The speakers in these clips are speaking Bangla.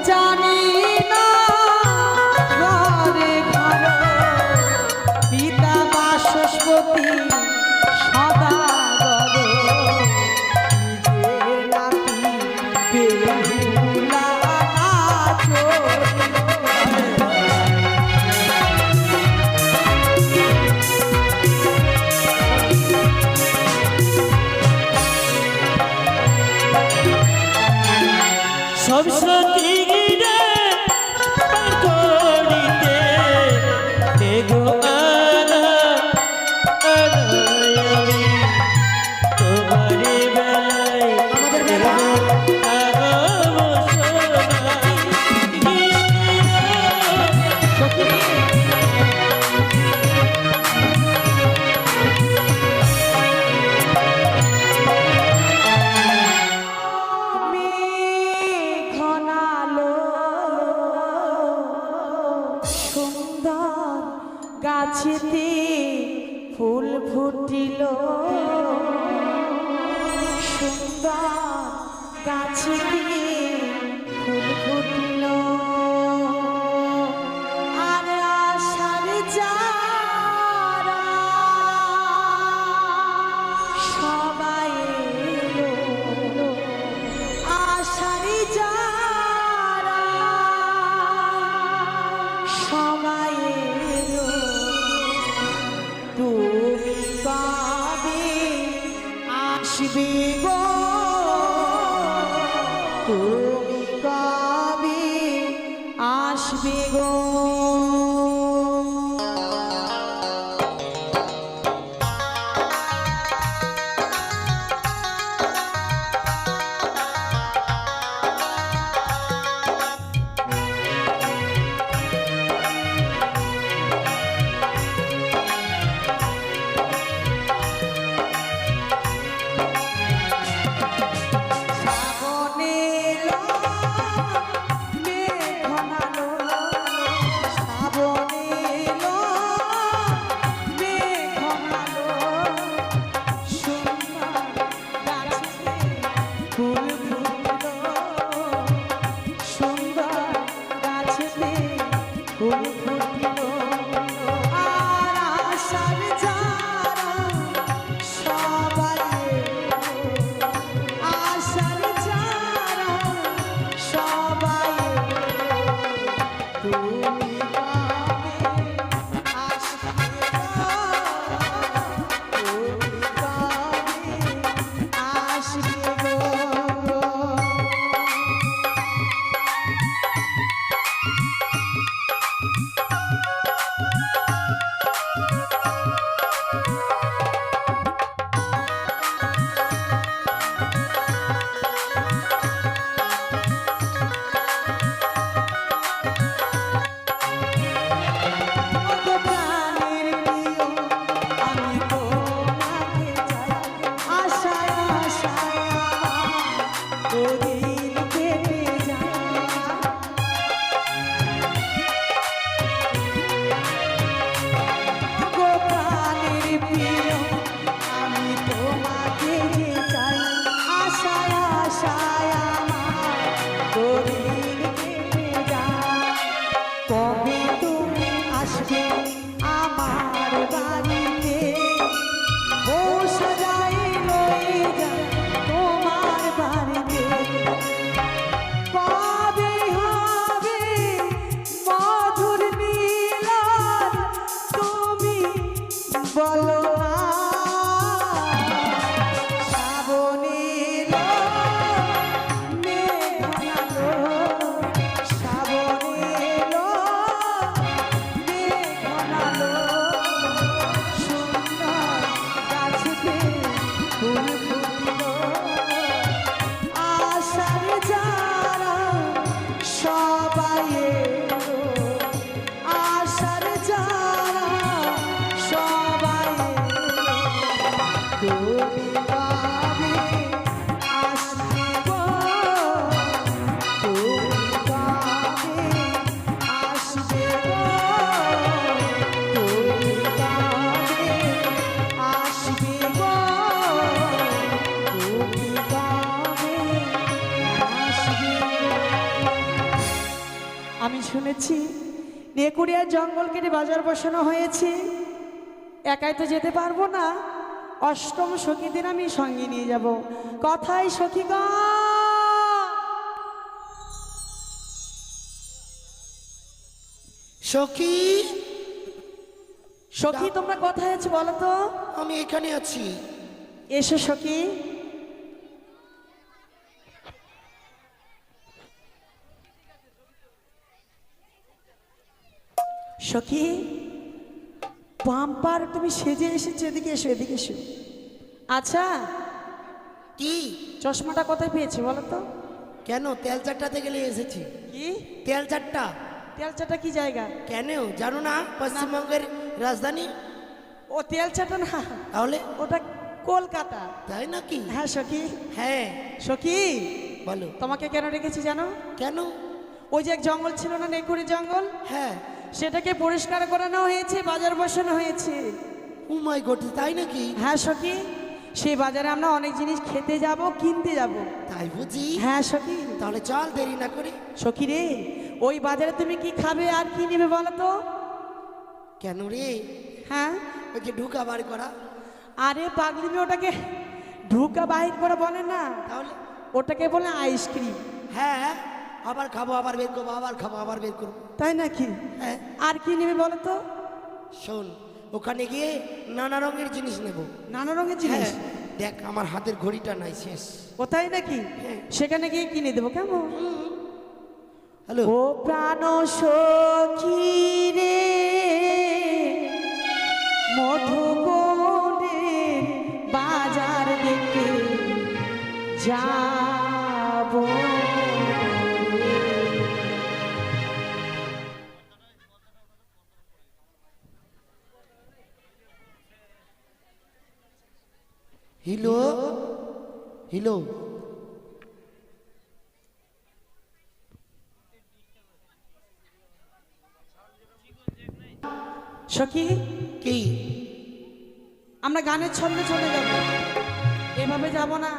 জানি না ঘরে ঘর পিতা বাসস্পতি সদাগর নিজের নাতি বেহুলা সব সতী গিরে করিতে দেগো তোমারে বেলায় আমাদের বেলা গাছেতে ফুল ফুটিল সুন্দর গাছেতে ফুল ফুটিল আর আশার যারা সবাই এলো আশার যারা সবাই এলো তুমি কবে আসবে গো তুমি কবে আসবে গো আমি শুনেছি নেকুড়িয়ার জঙ্গল কেটে বাজার বসানো হয়েছে, একাই তো যেতে পারবো না, অষ্টম সখীদের আমি সঙ্গে নিয়ে যাব। কথাই সখীগণ, সখী, সখী তোমরা কোথায় আছো বলো তো? আমি এখানে আছি। এসো সখী। সখী, বাম্পার তুমি সেজে এসেছো, এদিকে এসো, এদিকে এসো। আচ্ছা, কি চশমাটা কোথায় পেয়েছি বলো তো? কেন তেল চাট্টাতে গেলে এসেছি। কি তেল চাট্টা তেলচাটা কি জায়গা? কেন জানো না? পশ্চিমবঙ্গের রাজধানী। ও তেলচাটা না, তাহলে ওটা কলকাতা। তাই নাকি? হ্যাঁ সখী। হ্যাঁ সখী, বলো। তোমাকে কেন রেখেছি জানো? কেন? ওই যে এক জঙ্গল ছিল না, নেকুড়ি জঙ্গল, হ্যাঁ। সেটাকে পরিষ্কার করানো হয়েছে, বাজার বসানো হয়েছে। ও মাই গড, তাই নাকি? হ্যাঁ সখী, সেই বাজারে আমরা অনেক জিনিস খেতে যাব, কিনতে যাব। তাই বুঝি? হ্যাঁ সখী। তাহলে চল, দেরি না করে। সখী রে, ওই বাজারে তুমি কি খাবে আর কি নেবে বলো তো? কেন রে? হ্যাঁ, ওই যে ঢুকা বার করা। আরে পাগলি মেয়ে, ওটাকে ঢুকা বাহির করে বলে না, তাহলে ওটাকে বলে আইসক্রিম। হ্যাঁ, আবার খাবো, আবার বের করবো, আবার খাবো, আবার বের করবো। তাই নাকি? হ্যাঁ। আর কি নেবে বলো তো? শোন, ওখানে গিয়ে নানা রঙের জিনিস নেব। নানা রঙের জিনিস। হ্যাঁ, দেখ আমার হাতের ঘড়িটা নাই, শেষ। কোথায় নাকি? হ্যাঁ। সেখানে গিয়ে কিনে দেবো কেমন? হ্যালো। ও প্রাণ সখী রে, মধুবনের বাজার দেখে যাব। Hilo, Hilo. সখী, কি? আমরা গানের ছন্দে চলে যাব, এভাবে যাব না।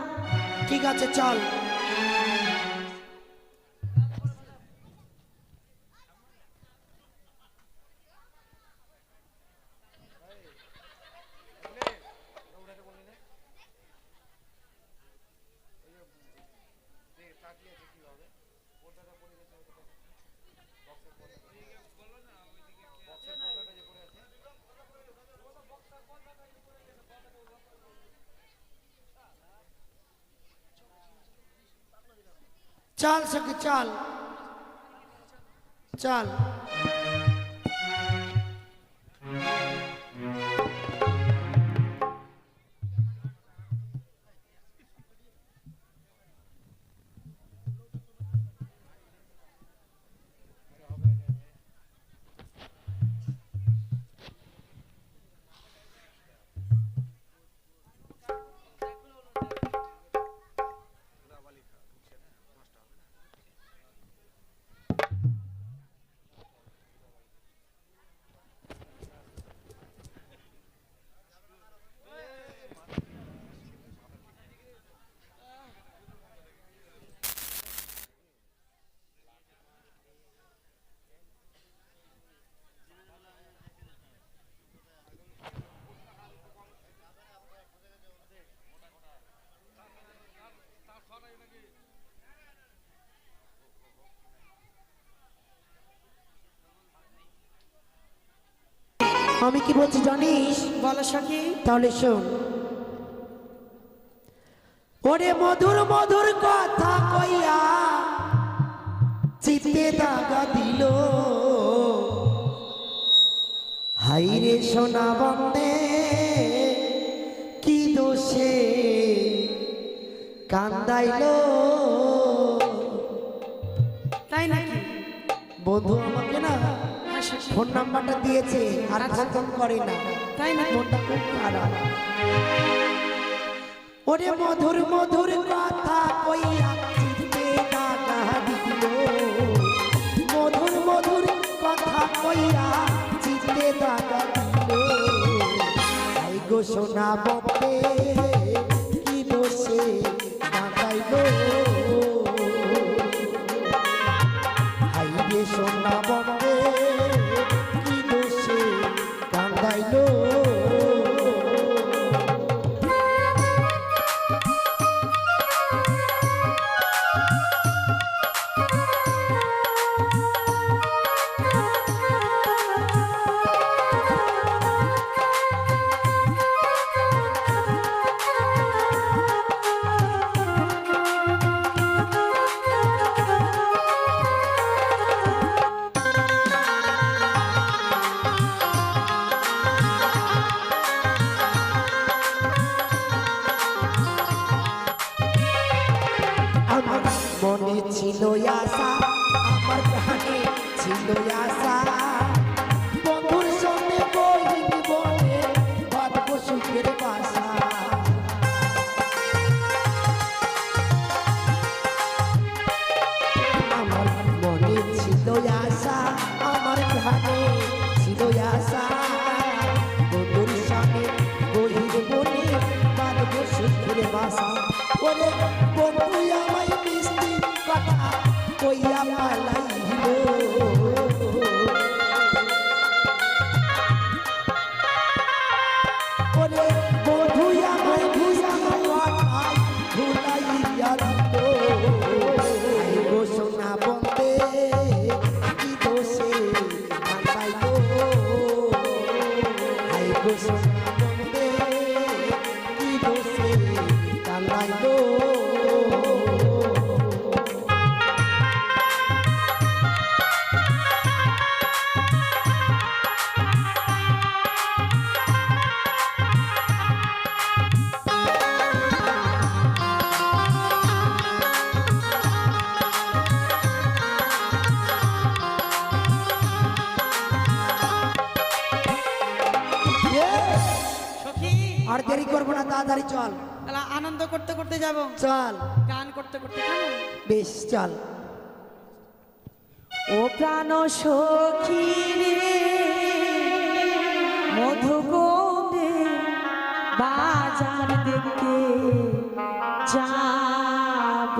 ঠিক আছে, চল। চল সখী, চল চল। আমি কি বলছি জানিস? বলো সখী। তাহলে শোন। ওরে মধুর মধুর কথা কইয়া চিত্তে দাগা দিল, হাইরে সোনা বন্দে কি দোষে কান্দাইলো। তাই নাকি? বন্ধু আমাকে না হ্যাঁ সখী। ফোন নাম্বারটা দিয়েছে, আর ফোন করে না। তাই নাকি? মনটা খুব খারাপ। ওরে মধুর মধুর কথা কইয়া চিত্তে দাগা দিল, মধুর মধুর কথা কইয়া চিত্তে দাগা দিল, আই গো সোনা বন্দে কি দোষে কাঁদাইলো, হাইরে রে সোনা বন্দে কি দোষে কান্দাইলো আমার মনে ছিল আশা আমার প্রাণে ছিল আশা বন্ধুর সঙ্গে বহিন বনে বাঁধব সুখের বাসা আমার মনে ছিল আশা আমার প্রাণে ছিল আশা বন্ধুর সঙ্গে বহিন বনে বাঁধব সুখের বাসা ওরে বন্ধু আমায় মিষ্টি কথা কইয়া পালাইল ওরে বন্ধু আমায় কথায় ভুলাইয়া দিল আই গো সোনা বন্দে কি দোষে কান্দাইল আই গো সোনা বন্দে কি দোষে কান্দাইল সখী আর দেরি করবো না তাড়াতাড়ি চল তাহলে আনন্দ করতে করতে যাব চল গান করতে করতে কেন বেশ চল ও প্রাণ সখী রে মধুগন্ধে বাজার দেখতে যাব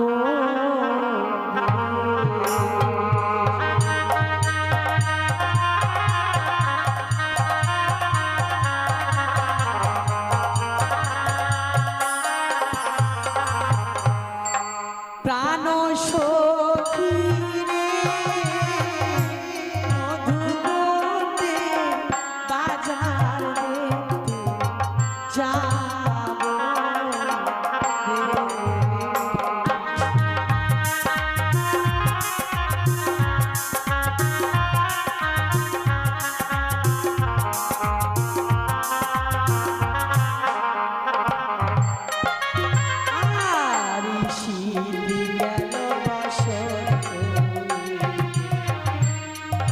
প্রাণ সখী রে মধুগন্ধে বাজার দেখতে যাব আর শীত গেল বসন্ত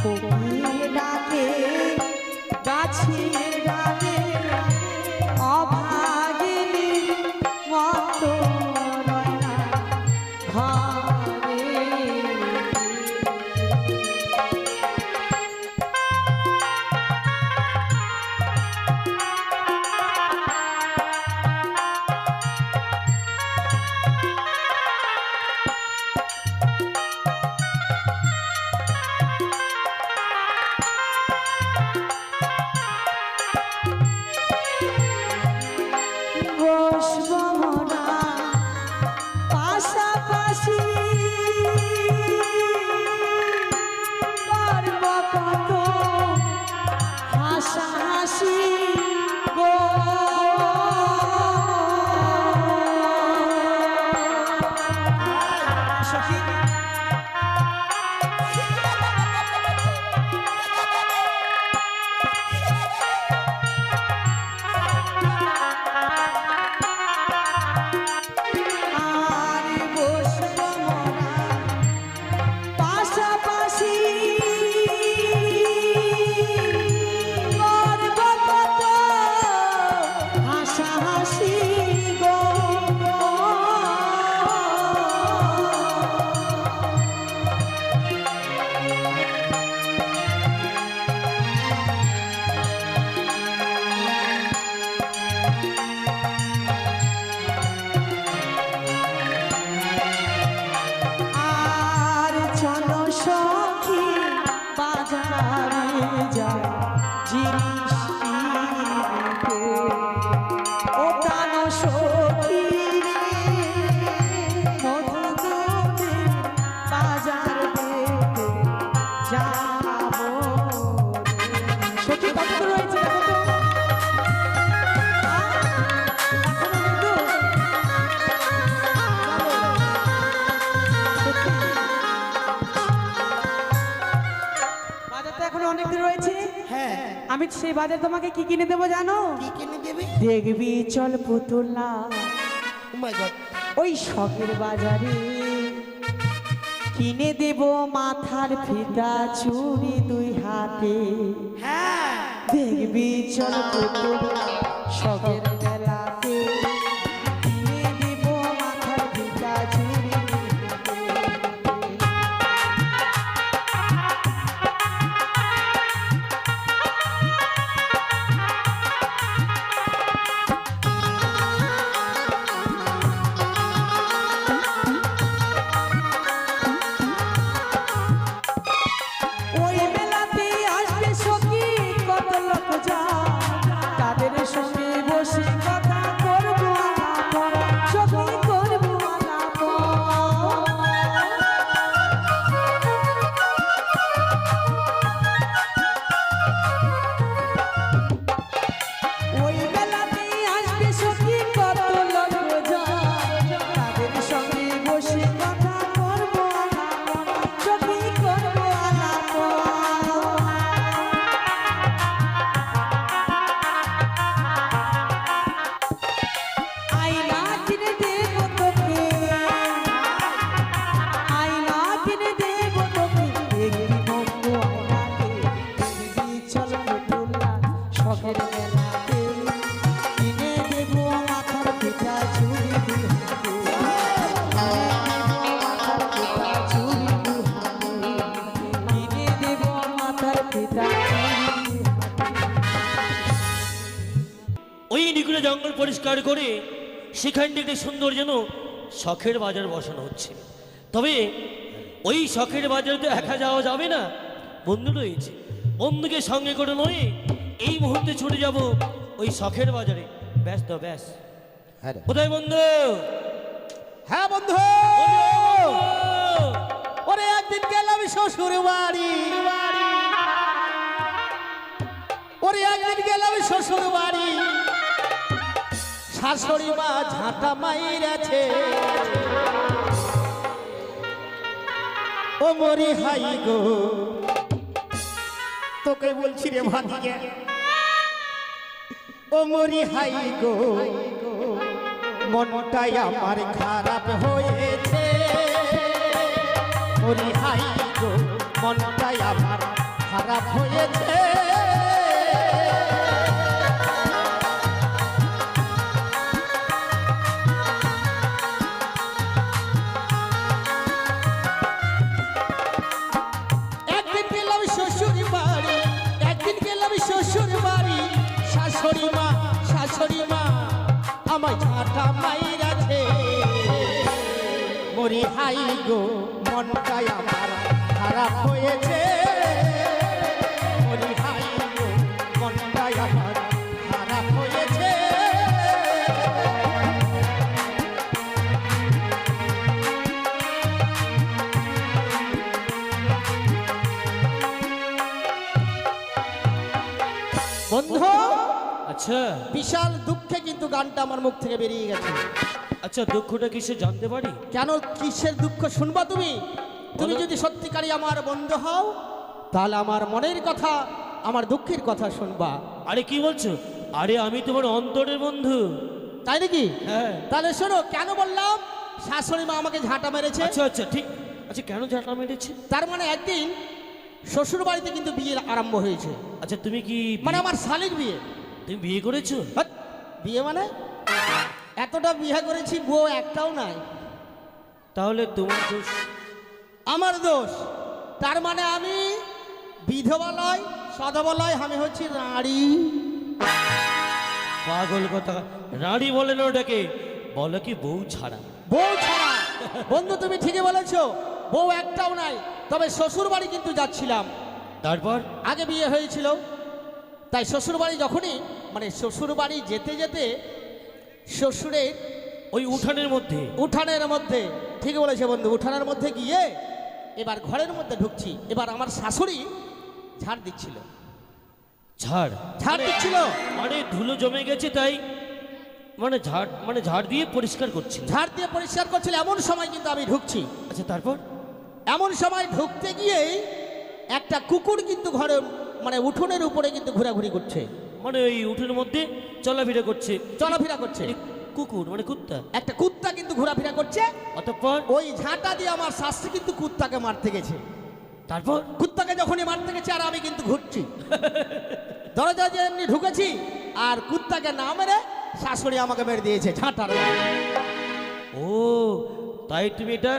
কোকিল ডাকে গাছের ডালে অভাগিনী মতো রয় না ঘরে বসবো মোরা পাশাপাশি করব কত হাসাহাসি গো সখী আর বসবো মোরা পাশাপাশি করব কত হাসাহাসি গো আর চলো সখী হারিয়ে যায় জিনিস ও প্রাণ সখী রে, মধুদের বাজার পেতে যাবো রে। সখী কত দূর রয়েছে দেখো তো। এখনো কিন্তু বাজার তো এখনো অনেক দূর রয়েছে। হ্যাঁ, আমি সেই বাজার তোমাকে কি কিনে দেবো জানো? কি কিনে দেবে? দেখবি চল পুতুলা ও মাই গড, ওই শখের বাজারে কিনে দেব মাথার ফিতা চুড়ি দুই হাতে। হ্যাঁ, দেখবি চল পুতুলা শখের মেলাতে কিনে দেব মাথার ফিতা চুড়ি দুই হাতে। ওই মেলাতে আসবে সখী কত লোক যায়, তাদের সঙ্গে বসে কথা করবো আলাপ, সখী করবো আলাপ। ওই মেলাতে আসবে সখী কত লোক যায়, তাদের সঙ্গে বসে কথা করবো আলাপ, সখী করবো আলাপ। আয়না কিনে দেবো তোকে, আয়না কিনে দেবো তোকে, দেখবি বন্ধু আয়নাতে, দেখবি চল পুতুলা শখের মেলাতে, কিনে দেবো মাথার পিঠা চুড়ি দুই হাতে, কিনে দেবো মাথার পিঠা চুড়ি দুই হাতে। ওই নিকুড়ে জঙ্গল পরিষ্কার করে সেখানটি একটি সুন্দর যেন শখের বাজার বসানো হচ্ছে। তবে ওই শখের বাজারে তো একা যাওয়া যাবে না, বন্ধু রয়েছে। বন্ধুকে সঙ্গে করে নয় এই মুহূর্তে ছুটে যাব ওই শখের বাজারে। ব্যাস তো ব্যাস, কোথায় বন্ধু? হ্যাঁ বন্ধু, ওরে একদিন গেলাম শ্বশুর বাড়ি, ওরে একদিন গেলাম শ্বশুর বাড়ি, শাশুড়ি মা ঝাঁটা মাইরাছে, ও মরি হাই গো, তোকে বলছি রে ভাতিজা, ও মরি হাই গো, মনটাই আমার খারাপ হয়েছে, মরি হাই গো, মনটাই আমার খারাপ হয়েছে। একদিন গেলাম শ্বশুর বাড়ি, একদিন গেলাম শ্বশুর বাড়ি, শাশুড়ি মা আমায় ঝাঁটা মাইরাছে, মরি হাই গো, মনটাই আমার খারাপ হয়েছে, মরি হাই গো, মনটাই আমার খারাপ হয়েছে। বন্ধু, আচ্ছা বিশাল দুঃখে কিন্তু গানটা আমার মুখ থেকে বেরিয়ে গেছে। আচ্ছা, দুঃখটা কিসে জানতে পারি? কেন, কিসের দুঃখ শুনবা তুমি? তুমি বলো। যদি সত্যিকারই আমার বন্ধু হও তাহলে আমার মনের কথা, আমার দুঃখের কথা শুনবা। আরে কি বলছো? আরে আমি তোমার অন্তরের বন্ধু। তাই নাকি? হ্যাঁ। তাহলে শোনো, কেন বললাম শাশুড়ি মা আমাকে ঝাঁটা মেরেছে। আচ্ছা আচ্ছা ঠিক। আচ্ছা কেন ঝাঁটা মেরেছে? তার মানে একদিন শ্বশুর বাড়িতে কিন্তু বিয়ে আরম্ভ হয়েছে, আচ্ছা তুমি কি মানে আমার শালির বিয়ে। তুমি বিয়ে করেছো? হাট, বিয়ে মানে এতটা বিয়ে করেছি, বউ একটাও নাই। তাহলে তোমার দোষ। আমার দোষ? তার মানে আমি বিধবা নয়, সধবা নয়, আমি হচ্ছি নারী। পাগল কথা, রানী বলে না ওটাকে, বলো কি বউ ছাড়া। বউ ছাড়া? বন্ধু তুমি ঠিকই বলেছো, বউ একটাও নাই। তবে শ্বশুর বাড়ি কিন্তু যাচ্ছিলাম, তারপর আগে বিয়ে হয়েছিল, তাই শ্বশুরবাড়ি যখনই মানে শ্বশুরবাড়ি যেতে যেতে শ্বশুরের ওই উঠানের মধ্যে উঠানের মধ্যে, ঠিক বলেছে বন্ধু, উঠানের মধ্যে গিয়ে এবার ঘরের মধ্যে ঢুকছি। এবার আমার শাশুড়ি ঝাড় দিচ্ছিল, ঝাড় ঝাড় দিচ্ছিল, মানে ধুলো জমে গেছে তাই মানে ঝাড় দিয়ে পরিষ্কার করছিল। ঝাড় দিয়ে পরিষ্কার করছিল। এমন সময় কিন্তু আমি ঢুকছি, আচ্ছা তারপর এমন সময় ঢুকতে গিয়েই একটা কুকুর কিন্তু ঘরে মানে উঠোনের উপরে কিন্তু ঘোরাঘুরি করছে, মানে ওই উঠোনের মধ্যে চলাফেরা করছে। চলাফেরা করছে। কুকুর মানে কুত্তা? একটা কুত্তা কিন্তু ঘোরাফেরা করছে। অতঃপর ওই ঝাঁটা দিয়ে আমার শাশুড়ি কিন্তু কুত্তাকে মারতে গেছে। তারপর কুত্তাকে যখনই মারতে গেছে আর আমি কিন্তু ঘুরছি, দরজা যে এমনি ঢুকেছি আর কুত্তাকে না মেরে শাশুড়ি আমাকে মেরে দিয়েছে ঝাঁটার। ও তাই তুমি এটা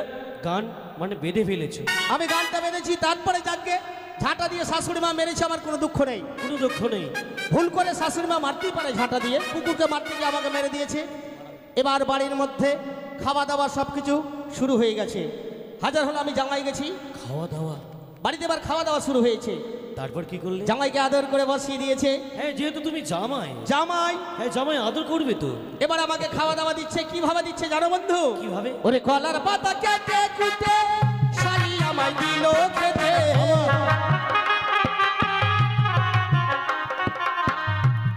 গান মানে বেঁধে ফেলেছো? আমি গানটা বেঁধেছি, তারপরে যাকে ঝাঁটা দিয়ে শাশুড়ি মা মেরেছে আমার কোনো দুঃখ নেই। কোনো দুঃখ নেই। ভুল করে শাশুড়ি মা মারতেই পারে ঝাঁটা দিয়ে, কুকুরকে মারতে গিয়ে আমাকে মেরে দিয়েছে। এবার বাড়ির মধ্যে খাওয়া দাওয়া সব কিছু শুরু হয়ে গেছে। হাজার হলো আমি জামাই গেছি, খাওয়া দাওয়া বাড়িতে এবার খাওয়া দাওয়া শুরু হয়েছে। তারপর কি করলে? জামাইকে আদর করে বসিয়ে দিয়েছে। হ্যাঁ যেহেতু তুমি জামাই, জামাই হ্যাঁ জামাই আদর করবে তো। এবার আমাকে খাওয়া দাওয়া দিচ্ছে। কিভাবে দিচ্ছে জানো বন্ধু? কিভাবে? ওরে কলার পাতা কেটে কুটে শালি আমায় দিল খেতে,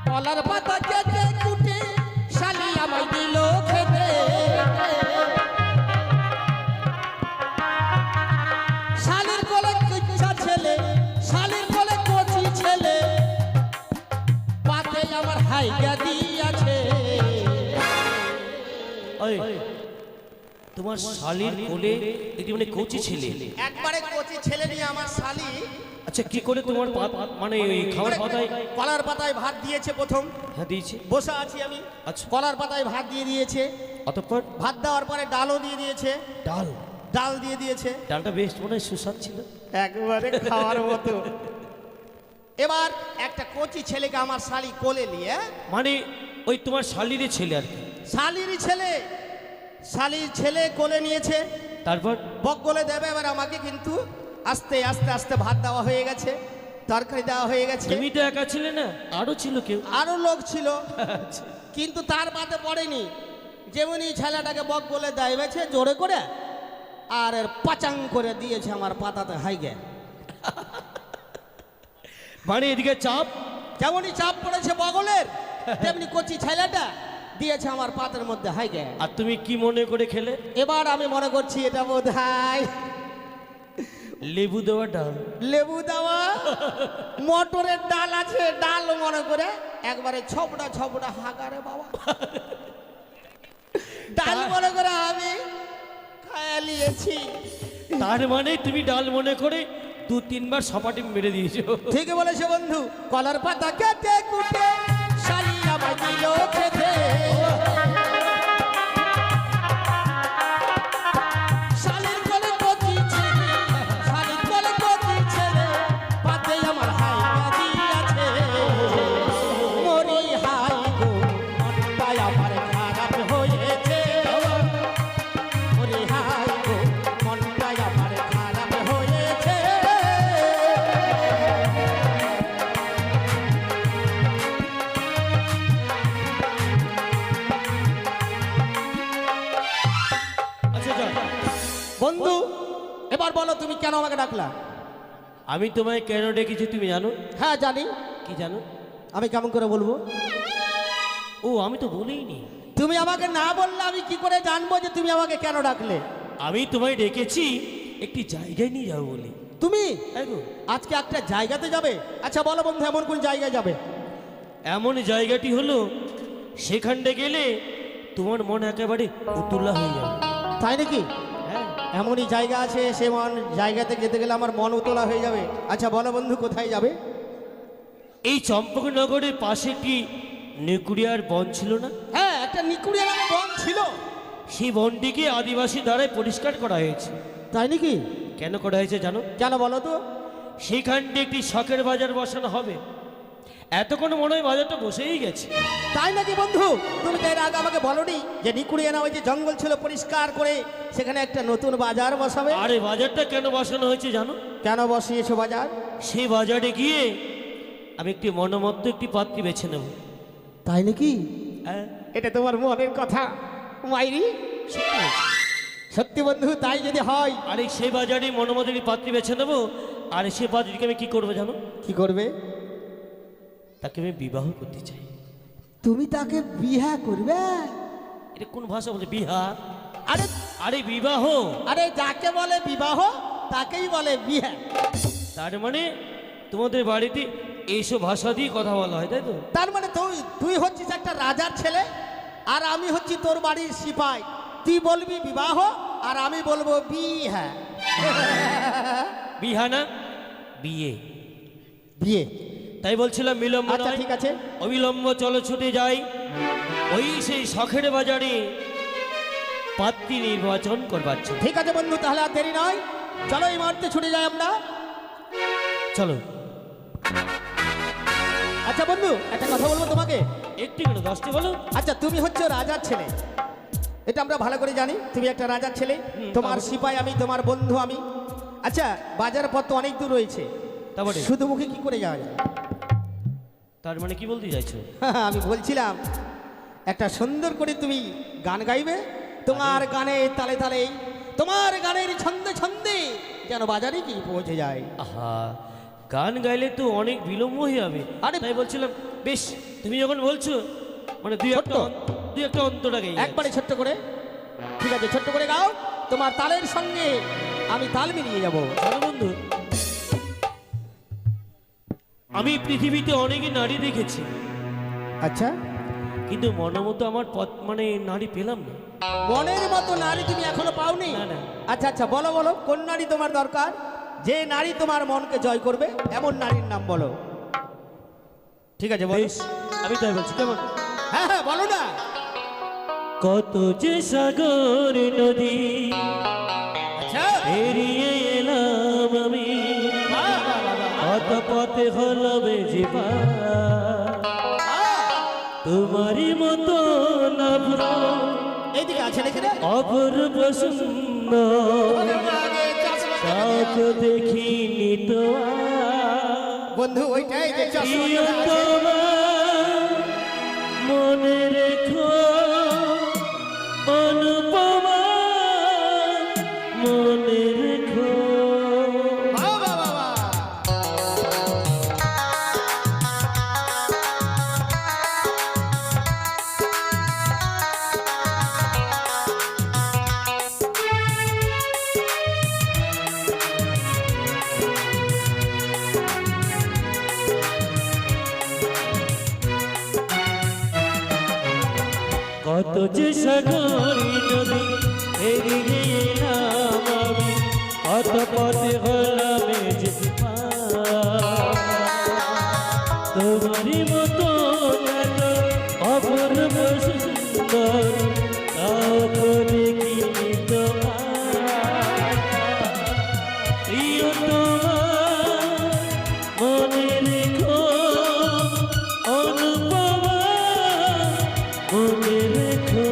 কলার পাতা কেটে কুটে শালি আমায় দিল খেতে, শালির কোলে কিচ্ছা ছেলে, শালির কোলে কচি ছেলে, পাতে আমার হাইগা দিয়াছে। ওই তোমার শালির কোলে একটি মানে কচি ছেলে? একবারে কচি ছেলে নিয়ে আমার শালি আচ্ছা কি করে তোমার মানে ওই খাওয়ার পাতায়? কলার পাতায় ভাত দিয়েছে প্রথম। হ্যাঁ দিয়েছে। বসে আছি আমি, আচ্ছা কলার পাতায় ভাত দিয়ে দিয়েছে। অতঃপর ভাত দেওয়ার পরে ডালও দিয়ে দিয়েছে, ডাল? ডাল দিয়ে দিয়েছে ডালটা বেশ মনে হয় সুস্বাদ ছিল, একবারে খাওয়ার মতো। এবার একটা কচি ছেলেকে আমার শালি কোলে নিয়ে, মানে ওই তোমার শালির ছেলে আর কি? শালিরই ছেলে, শালির ছেলে কোলে নিয়েছে। তারপর বক গলে দেবে। এবার আমাকে কিন্তু আস্তে আস্তে আস্তে ভাত দেওয়া হয়ে গেছে, তরকারি দেওয়া হয়ে গেছে। তুমি তো একা ছিলে না, আরো ছিল কেউ? আরো লোক ছিল, আচ্ছা। কিন্তু তার বাদে পড়েনি। যেমনি ছেলেটাকে বক বলে দেয় বেছে জোরে করে আর এর পাচাং করে দিয়েছে আমার পাতাতে হাইগে। মানে এদিকে চাপ, যেমনই চাপ পড়েছে বগলের তেমনি কচি ছেলেটা দিয়েছে আমার পাতের মধ্যে হাইগে। আর তুমি কি মনে করে খেলে? এবার আমি মনে করছি এটা বোধ হয় লেবু দেওয়া ডাল। লেবু দেওয়া মটরের ডাল আছে, ডাল মনে করে একবারে ছপড়া ছপড়া হাগারে বাবা, ডাল মনে করে আমি খায়া নিয়েছি। তার মানে তুমি ডাল মনে করে 2-3 বার সপাটি মেরে দিয়েছো। ঠিকই বলেছে বন্ধু। কলার পাতা কেটে কুটে শালি আমায় দিল খেতে, শালির কোলে কচি ছেলে, শালির কোলে কচি ছেলে, পাতে আমার হাইগা দিয়াছে। মরি হাই গো মনটাই আমার খারাপ হয়েছে, মরি হাই গো মনটাই আমার খারাপ হয়েছে। আচ্ছা যা। বন্ধু এবার বলো তুমি কেন আমাকে ডাকলা? আমি তোমায় কেন ডেকেছি তুমি জানো? হ্যাঁ জানি। কি জানো? আমি কেমন করে বলবো? ও আমি তো বলিনি। তুমি আমাকে না বললে আমি কি করে জানবো যে তুমি আমাকে কেন ডাকলে? আমি তোমায় ডেকেছি একটি জায়গায় নিয়ে যাবো বলে। তুমি হ্যাঁ গো। আজকে একটা জায়গাতে যাবে? আচ্ছা বলো বন্ধু এমন কোন জায়গায় যাবে? এমন জায়গাটি হলো সেখানটা গেলে তোমার মন একেবারে উতুল্লা হয়ে যাবে। তাই নাকি? হ্যাঁ এমনই জায়গা আছে সে জায়গাতে যেতে গেলে আমার মন উতলা হয়ে যাবে। আচ্ছা বলো বন্ধু কোথায় যাবে? এই চম্পকনগরের পাশে কি নেকুড়িয়ার বন ছিল না? হ্যাঁ একটা নিকুড়িয়া নামে বন ছিল। সেই বনটিকে আদিবাসী দ্বারাই পরিষ্কার করা হয়েছে। তাই নাকি? কেন করা হয়েছে জানো? কেন বলো তো? সেইখানটি একটি শখের বাজার বসানো হবে। এতক্ষণ মনে হয় বাজারটা বসেই গেছে। তাই নাকি বন্ধু? তুমি তো এর আগে আমাকে বলনি যে নিকুড়িয়া নামে যে জঙ্গল ছিল পরিষ্কার করে সেখানে একটা নতুন বাজার বসাবে? আরে বাজারটা কেন বসানো হয়েছে জানো? কেন বসিয়েছো বাজার? সেই বাজারে গিয়ে আমি একটি মনোমত্ত একটি পাত্রী বেছে নেব। তাই নাকি? হ্যাঁ, এটা তোমার মনের কথা মাইরি? সত্যি বলছি। সত্যি বন্ধু, তাই যদি হয়। আরে সেই বাজারে মনোমত একটি পাত্রী বেছে নেব, আর সেই পাত্রীকে আমি কি করবো জানো? কি করবে? তাকে আমি বিবাহ করতে চাই। তুমি তাকে বিয়ে করবে? এটা কোন ভাষা বলছে বিহা? আরে আরে বিবাহ। আরে যাকে বলে বিবাহ তাকেই বলে বিয়ে। তার মানে তোমাদের বাড়িতে এইসব ভাষা দিয়ে কথা বলা হয়, তাই তো? তার মানে তুই তুই হচ্ছিস একটা রাজার ছেলে, আর আমি হচ্ছি তোর বাড়ির সিপাই। তুই বলবি বিবাহ আর আমি বলবো বিয়ে। বিহা না, বিয়ে। বিয়ে। তাই বলছিলাম বিলম্ব আচ্ছা নয়, ঠিক আছে। অবিলম্ব চলো ছুটে যাই ওই সেই শখের বাজারে পাত্রী নির্বাচন করবার জন্য। ঠিক আছে বন্ধু, তাহলে আর দেরি নয়, চলো এই মুহূর্তে ছুটে যাই আমরা। চলো। আচ্ছা বন্ধু, একটা কথা বলবো তোমাকে। একটি কেন, 10টি বলো। আচ্ছা, তুমি হচ্ছে রাজার ছেলে, এটা আমরা ভালো করে জানি। তুমি একটা রাজার ছেলে, তোমার তারপরে? সিপাই আমি, তোমার বন্ধু আমি। আচ্ছা, বাজার পথ তো অনেক দূর রয়েছে, তারপরে? শুধু মুখে কি করে যাওয়া যায়? তার মানে কি বলতে চাইছো? আমি বলছিলাম একটা সুন্দর করে তুমি গান গাইবে, তোমার গানের তালে তালে, তোমার গানের ছন্দে ছন্দে যেন বাজারে কি পৌঁছে যায়। আহা, গান গাইলে তো অনেক বিলম্ব হয়ে যাবে। আরে, তাই বলছিলাম বেশ, তুমি যখন বলছো মানে ছোট্ট। দুই একটা অন্তরা গাই একবারে ছোট্ট করে। ঠিক আছে, ছোট্ট করে গাও, তোমার তালের সঙ্গে আমি তাল মিলিয়ে যাব। চলো বন্ধু। আমি পৃথিবীতে অনেক নারী দেখেছি, আচ্ছা, কিন্তু মনোমতো আমার পথ মানে নারী পেলাম না। মনের মতো নারী তুমি এখনো পাওনি? না, না। আচ্ছা আচ্ছা, বলো বলো, কোন নারী তোমার দরকার? যে নারী তোমার মনকে জয় করবে এমন নারীর নাম বলো। ঠিক আছে বেশ, আমি তাই বলছি, কেমন? হ্যাঁ হ্যাঁ, বলো না। কত যে সাগর নদী আচ্ছা, এড়িয়ে এলাম আমি, বাহ, বাহ, বাহ, বাহ। কত পথে হলো বেজিবা, তোমারই মতো নভ্র এইদিকে আছে নাকি রে? অপূর্ব সুন্দর কাউকে দেখিনি তো বন্ধু, ওইটাই যে চশমা প্রিয় পরে আছে। তোমার মনে রেখো অনুপমা, মনে রেখো। বাহ, বাহ, বাহ, বাহ। কত যে সাগরী নদী এড়িয়ে এলাম আমি, কত পথে হলাম যে তোমারই মতো এত অপূর্ব সুন্দর কাউকে দেখিনি তোমার, প্রিয় তোমার মনে রেখো অনুপমা, মনে রেখো।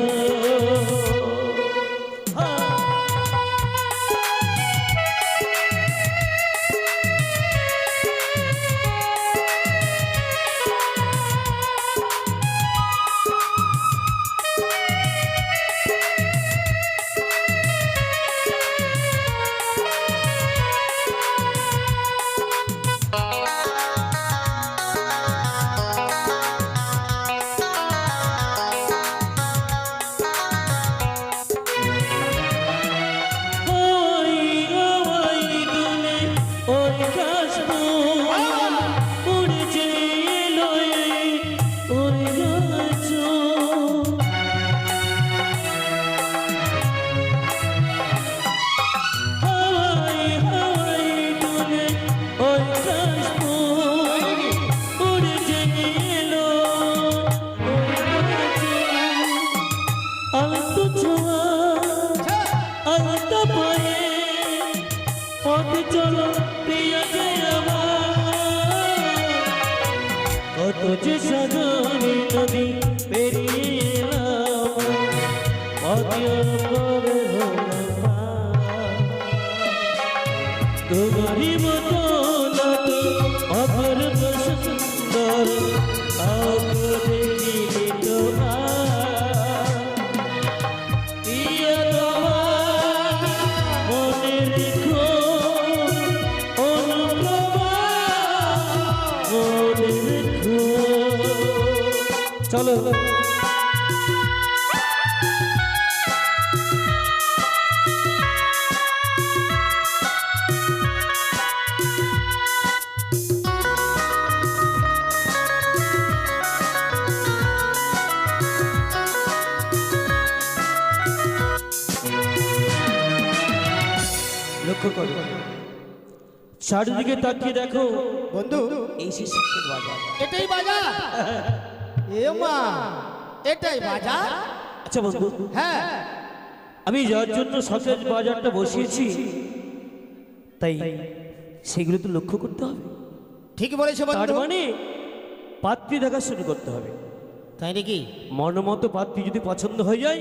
কত যে সাগরী নদী পেরিয়ে এলাম, তোমারই মতো আর কাউকে দেখিনি তো আর। প্রিয় তোমার মনে রেখো অনুপ্রভা মনে রেখো। চলো লক্ষ্য করো, চারিদিকে তাকিয়ে দেখো বন্ধু এই সেই শখের বাজার। এটাই বাজার? এ মা, এটাই বাজার? আচ্ছা বন্ধু, হ্যাঁ। আমি যার জন্য শখের বাজারটা বসিয়েছি তাই সেগুলো তো লক্ষ্য করতে হবে। ঠিক বলেছো তার বন্ধু। মানে পাত্রী দেখা শুরু করতে হবে। তাই নাকি? মনমতো পাত্রী যদি পছন্দ হয়ে যায়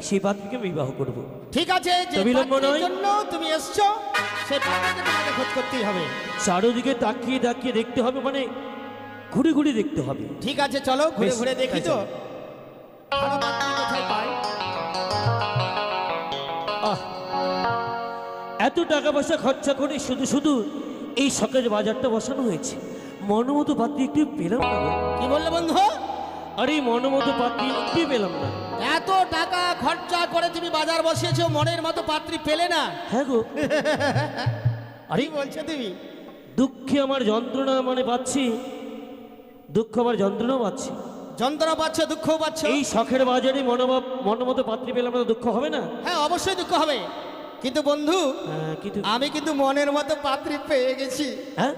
সেই পাত্রীকে আমি বিবাহ করব। ঠিক আছে, যে তো বিলম্ব পাত্রীর নয়। জন্য তুমি এসছো সেই পাত্রীকে তোমাকে খোঁজ করতেই হবে। চারোদিকে তাকিয়ে তাকিয়ে দেখতে হবে, মানে ঘুরে ঘুরে দেখতে হবে। ঠিক আছে, চলো ঘুরে বেশ, ঘুরে দেখি তো আচ্ছা। ভালো পাত্রী কোথায় পাই। আহ, এত টাকা পয়সা খরচা করে শুধু শুধু এই শখের বাজারটা বসানো হয়েছে, মনমতো পাত্রী একটু পেলাম না গো। কি বললে বন্ধু? আরে মনমতো পাত্রী একটু পেলাম না। এত টাকা খরচা করে তুমি বাজার বসিয়েছো, মনের মতো পাত্রী পেলে না? হ্যাঁ গো। আরে কি বলছো তুমি? দুঃখে আমার যন্ত্রণা মানে পাচ্ছি, দুঃখ আমার যন্ত্রণাও পাচ্ছি। যন্ত্রণা পাচ্ছ, দুঃখ পাচ্ছ? এই শখের বাজারে মনমতো পাত্রী পেলাম না, দুঃখ হবে না? হ্যাঁ, অবশ্যই দুঃখ হবে, কিন্তু বন্ধু কিন্তু আমি কিন্তু মনের মতো পাত্রী পেয়ে গেছি। হ্যাঁ,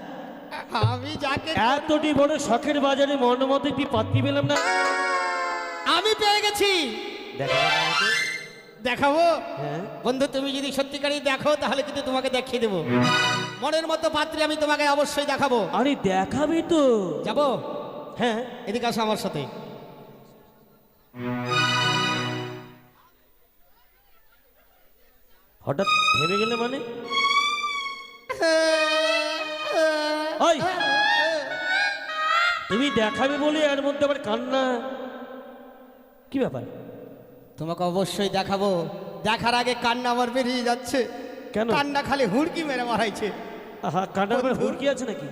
আমি যাকে এতটি বড় শখের বাজারে মনমতো একটি পাত্রী পেলাম না, আমি পেয়ে গেছি। দেখাবো না আমাকে? দেখাবো হ্যাঁ, বন্ধু, তুমি যদি সত্যিকারই দেখো তাহলে কিন্তু তোমাকে দেখিয়ে দেবো মনের মতো পাত্রী। আমি তোমাকে অবশ্যই দেখাবো। আরে দেখাবি তো? যাবো? হ্যাঁ, এদিকে আসো আমার সাথে। হঠাৎ থেমে গেলে মানে? ওই, তুমি দেখাবে বলে এর মধ্যে আবার কান্না, কি ব্যাপার? তোমাকে অবশ্যই দেখাবো। দেখার আগে কান্না আমার বেরিয়ে যাচ্ছে। কেন? কান্না খালি হুড়কি মেরে মারাইছে। আহা, কান্নার পরে বন্ধু। হুড়কি আছে নাকি?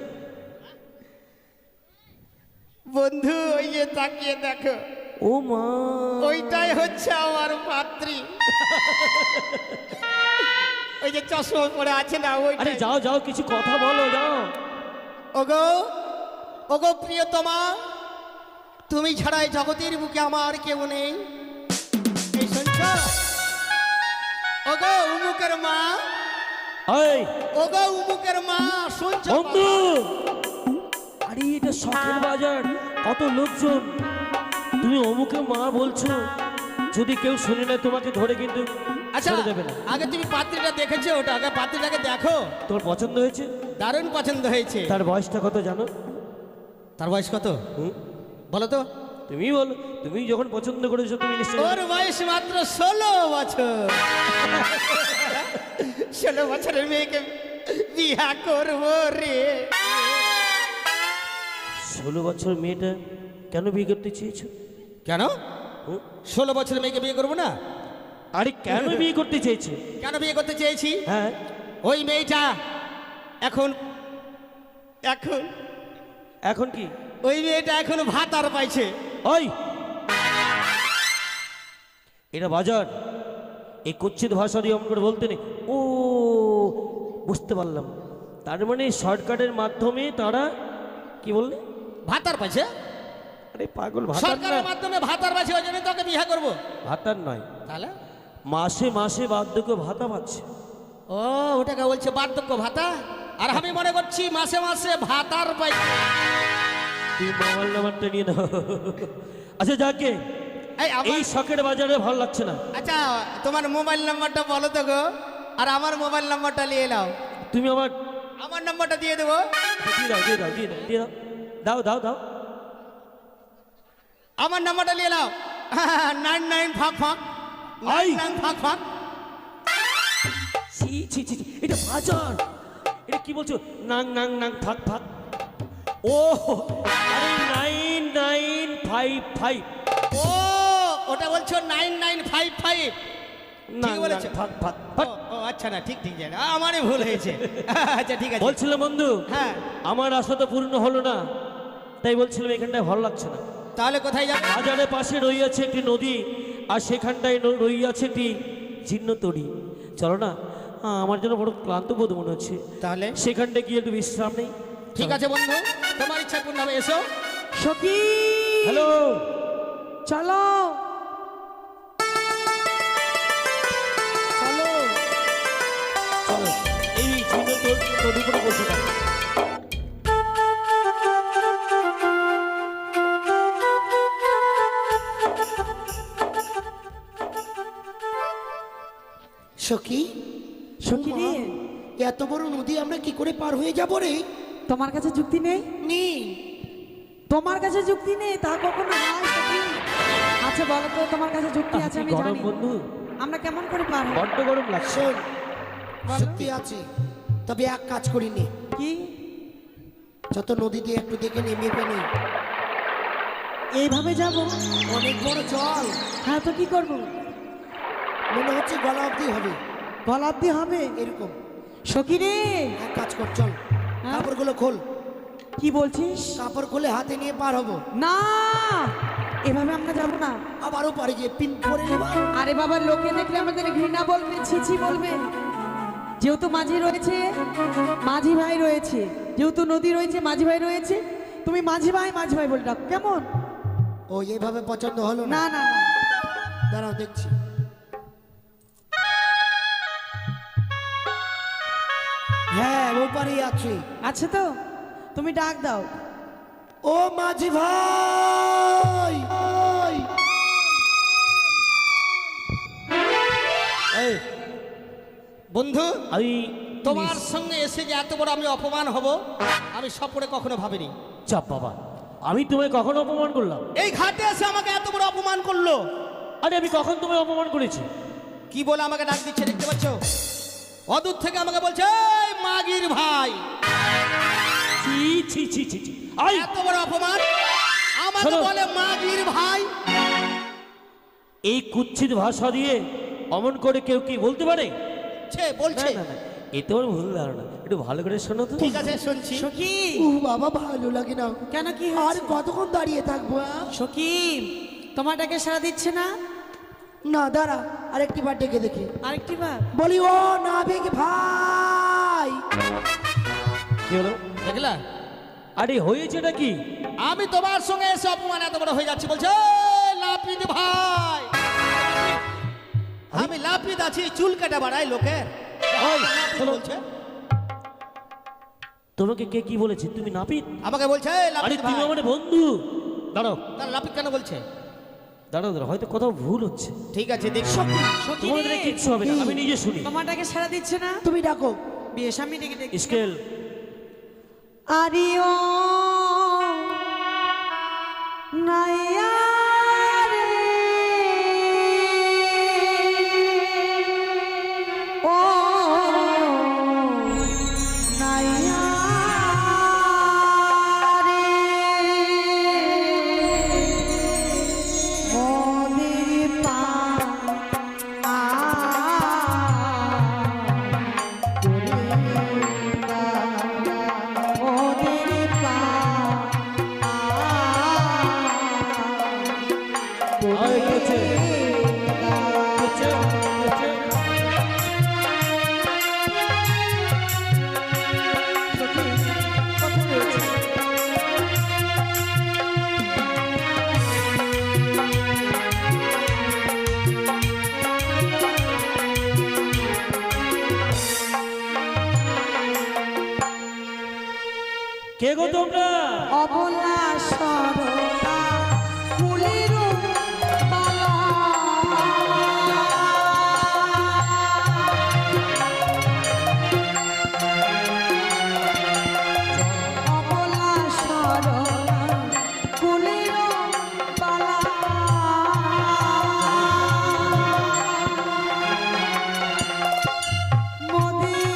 বন্ধু, ওই যে তাকিয়ে দেখো, ও মা, ওইটাই হচ্ছে আমার পাত্রী। ওই যে চশমা পরে আছে না, আরে ওইটাই। যাও যাও, কিছু কথা বলো, যাও। ওগো, ওগো প্রিয়তমা, তুমি ছাড়া এই জগতের বুকে আমার কেউ নেই। এই শুনছ? ওগো উমুকের মা, এই ওগো উমুকের মা, শুনছ? বন্ধু, আরে এটা শখের বাজার, কত লোকজন, তুমি অমুকে মা বলছো, যদি কেউ শুনে না তোমাকে ধরে কিন্তু আচ্ছা, ছেড়ে দেবে না। আগে তুমি পাত্রীটা দেখেছো? ওটা আগে পাত্রীটাকে দেখো। তোমার পছন্দ হয়েছে? দারুণ পছন্দ হয়েছে। তার বয়সটা কত জানো? তার বয়স কত হুম, বলো তো? তুমি বলো, তুমি যখন পছন্দ করেছো তুমি নিশ্চয়ই। ওর বয়স মাত্র 16 বছর। 16 বছরের মেয়েকে বিয়া করবো রে। 16 বছর মেয়েটা কেন বিয়ে করতে চেয়েছো? কেন? হুম? 16 বছরের মেয়েকে বিয়ে করবো না? আরে কেন বিয়ে করতে চেয়েছো? কেন বিয়ে করতে চেয়েছি? হ্যাঁ, ওই মেয়েটা এখন এখন এখন কি? ওই মেয়েটা এখন ভাত আর পাইছে। ওই, এটা বাজার, এই কুচ্ছিত ভাষা দিয়ে অমন করে বলতে নেই। ও, বুঝতে পারলাম, তার মানে শর্টকাটের মাধ্যমে তারা কি বললে? ভাত আর পাইছে। আরে পাগল, ভাতার না, সরকারের মাধ্যমে ভাত আর পাইছে, ওই জন্য তোকে বিয়ে করবো। ভাতার নয়, তাহলে মাসে মাসে বার্ধক্য ভাতা পাচ্ছে। ও, ওটাকে বলছে বার্ধক্য ভাতা। আর আমি মনে করছি মাসে মাসে ভাতার পাই। তুমি মোবাইল নাম্বারটা নিয়ে নাও। আচ্ছা যাকে, এই আমার, এই শখের বাজারে ভালো লাগছে না। আচ্ছা তোমার মোবাইল নাম্বারটা বলো তো গো, আর আমার মোবাইল নাম্বারটা নিয়ে নাও। তুমি আমার আমার নাম্বারটা দিয়ে দেবো। দিয়ে দাও, দিয়ে দাও, দিয়ে দাও, দিয়ে দাও, দাও দাও দাও। আমার নাম্বারটা নিয়ে নাও। 99 ফাঁক ফাঁক, আই। 99 ফাঁক ফাঁক। ছি ছি ছি ছি, এটা বাজার, এটা কি বলছো? নাং নাং নাং ফাক ফাক। ও আরে 9955। ও ওটা বলছো 9955। না ঠিক বলেছো? থাক থাক ও, ও আচ্ছা না ঠিক ঠিক জানি আমারই ভুল হয়েছে। আচ্ছা ঠিক আছে। বলছিলাম বন্ধু, হ্যাঁ আমার আশা তো পূর্ণ হলো না, তাই বলছিলাম এখানটায় ভালো লাগছে না। তাহলে কোথায় যাবে? বাজারের পাশে রইয়াছে একটি নদী, আর সেখানটায় রইয়াছে একটি জীর্ণ তরী। চলো না, আমার জন্য বড় ক্লান্ত বোধ মনে হচ্ছে, তাহলে সেখানটায় গিয়ে একটু বিশ্রাম নেই। ঠিক আছে বন্ধু, তোমার ইচ্ছা পূর্ণ হবে, এসো। সখী হ্যালো, চলো চলো। চলো এই জীর্ণ তরী করে বসে থাকো। সখী, সখী রে, এত বড় নদী আমরা কি করে পার হয়ে যাব রে? তোমার কাছে যুক্তি নেই? নেই। তোমার কাছে যুক্তি নেই তা কখনো হয় সখী? আচ্ছা বলো তো, তোমার কাছে যুক্তি আছে আমি গরম জানি, বন্ধু, আমরা কেমন করে পার হব? বড্ড গরম লাগছে। শোন, সত্যি আছে, তবে এক কাজ করিনি, কি? যত নদী দিয়ে একটু দেখে নেমে ফেলি। এইভাবে যাব? অনেক বড় জল, হ্যাঁ তো কি করব? মনে হচ্ছে গলা অবধি হবে গলা অব্দি হবে? এরকম। সখী রে, এক কাজ কর, চল হ্যাঁ? কাপড়গুলো খোল, কি বলছিস? কাপড় খুলে হাতে নিয়ে পার হবো। না, এভাবে আমরা যাব না। আবারও পারে গিয়ে পিন পরে নেবা। আরে বাবা, লোকে দেখলে আমাদের ঘৃণা বলবে, ছিছি বলবে। যেহেতু মাঝি রয়েছে, মাঝি ভাই রয়েছে, যেহেতু নদী রয়েছে, মাঝি ভাই রয়েছে, তুমি মাঝি ভাই বলে ডাকো, কেমন? ও এইভাবে পছন্দ হলো না? না না না, দাঁড়াও দেখছি। হ্যাঁ ওপারেই আছে। আছে তো, তুমি ডাক দাও। ও মাঝি ভাই, এই, বন্ধু, আমি তোমার সঙ্গে এসে যে এত বড় আমি অপমান হব আমি স্বপ্নে কখনো ভাবিনি। চাপ বাবা, আমি তোমায় কখনো অপমান করলাম? এই ঘাটে এসে আমাকে এত বড় অপমান করলো। আরে আমি কখন তোমায় অপমান করেছি? কি বলে আমাকে ডাক দিচ্ছে দেখতে পাচ্ছ? অদূর থেকে আমাকে বলছে এই মাগির ভাই। ছি ছি ছি ছি ছি। আই, এত বড় অপমান, আমাকে শোনো। বলে মাগির ভাই। এই কুৎসিত ভাষা দিয়ে অমন করে কেউ কি বলতে পারে? বলছে না না না, এ তোমার ভুল ধারণা, একটু ভালো করে শোনো তো। ঠিক আছে শুনছি। সখী, ও বাবা ভালো লাগে না। কেন কি আর হয়েছে? কতক্ষণ দাঁড়িয়ে থাকবো? সখী, তোমার ডাকে সাড়া দিচ্ছে না? না দাঁড়া, আরেকটি বার ডেকে দেখি। আরেকটি বার বলি ও নাবিক ভাই। কি হলো? দেখলা, আরে হয়েছেটা কি? আমি তোমার সঙ্গে এসে অপমান এত বড় হয়ে যাচ্ছে, বলছে এই লাপিত ভাই। আমি লাপিত আছি, চুল কাটা বাড়াই লোকের। ওই, লাপিত শোনো। বলছে, তোমাকে কে কি বলেছে? তুমি নাপিত? আমাকে বলছে এই আরে লাপিত তুমি ভাই। আমার বন্ধু। দাঁড়াও তাহলে লাপিত কেন বলছে? দাঁড়াও দাঁড়াও, হয়তো কোথাও ভুল হচ্ছে। ঠিক আছে দেখি। সখী তোমাদের রে, কিচ্ছু হবে না, আমি নিজে শুনি। তোমার ডাকে সাড়া দিচ্ছে না? তুমি ডাকো। বেশ, আমি ডেকে ডেকে স্কেল। আরিও নাইয়া রে, ও নাইয়া রে, মোদের পা মোদের পা ওই, কেছে? কেছে? কেছে? কে গো তোমরা? অবলা সরলা ফুলের মালা, অবলা সরলা ফুলের মালা, মোদের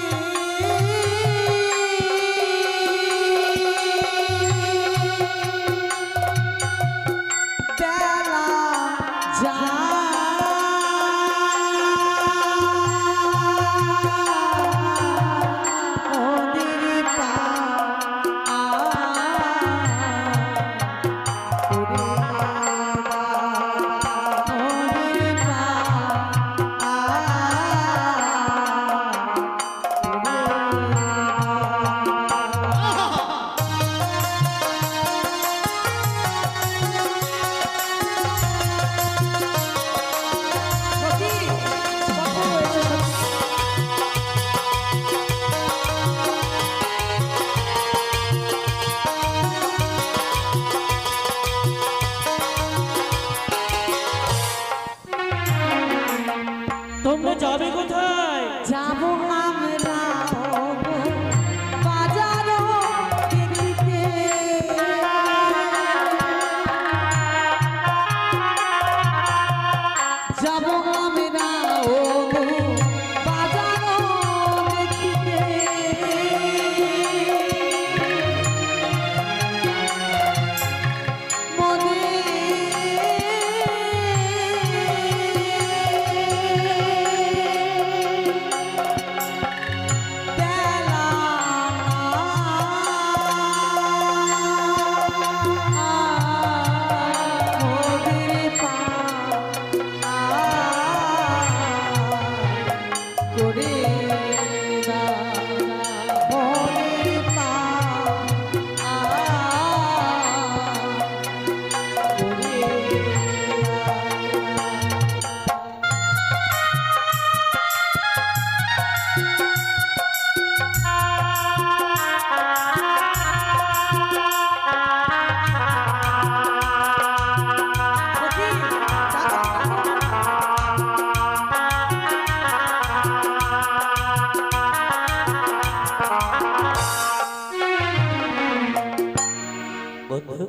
বন্ধু,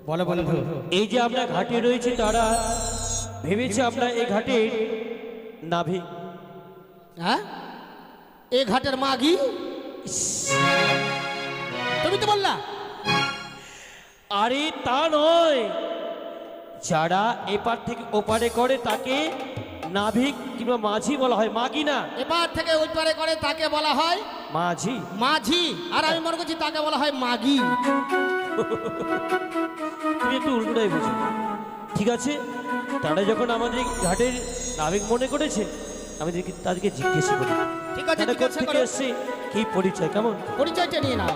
বলো বন্ধু। এই যে আমরা ঘাটে রয়েছি তারা ভেবেছে আমরা এই ঘাটের নাভিক। হ্যাঁ, এ ঘাটের মাগি তুমি তো বললা। আরে তা নয়, যারা এপার থেকে ওপারে করে তাকে নাভিক কিংবা মাঝি বলা হয়, মাগি না। এপার থেকে ওই পারে করে তাকে বলা হয় মাঝি। মাঝি, আর আমি মনে করছি তাকে বলা হয় মাগি। তুমি একটু উল্টোটাই বুঝো। ঠিক আছে, তারা যখন আমাদের ঘাটের নাবিক মনে করেছে, আমি তাদেরকে জিজ্ঞেস করি ঠিক আছে, তারা জিজ্ঞাসা কোথা থেকে করো। এসছে, কি পরিচয়, কেমন। পরিচয়টা নিয়ে নাও।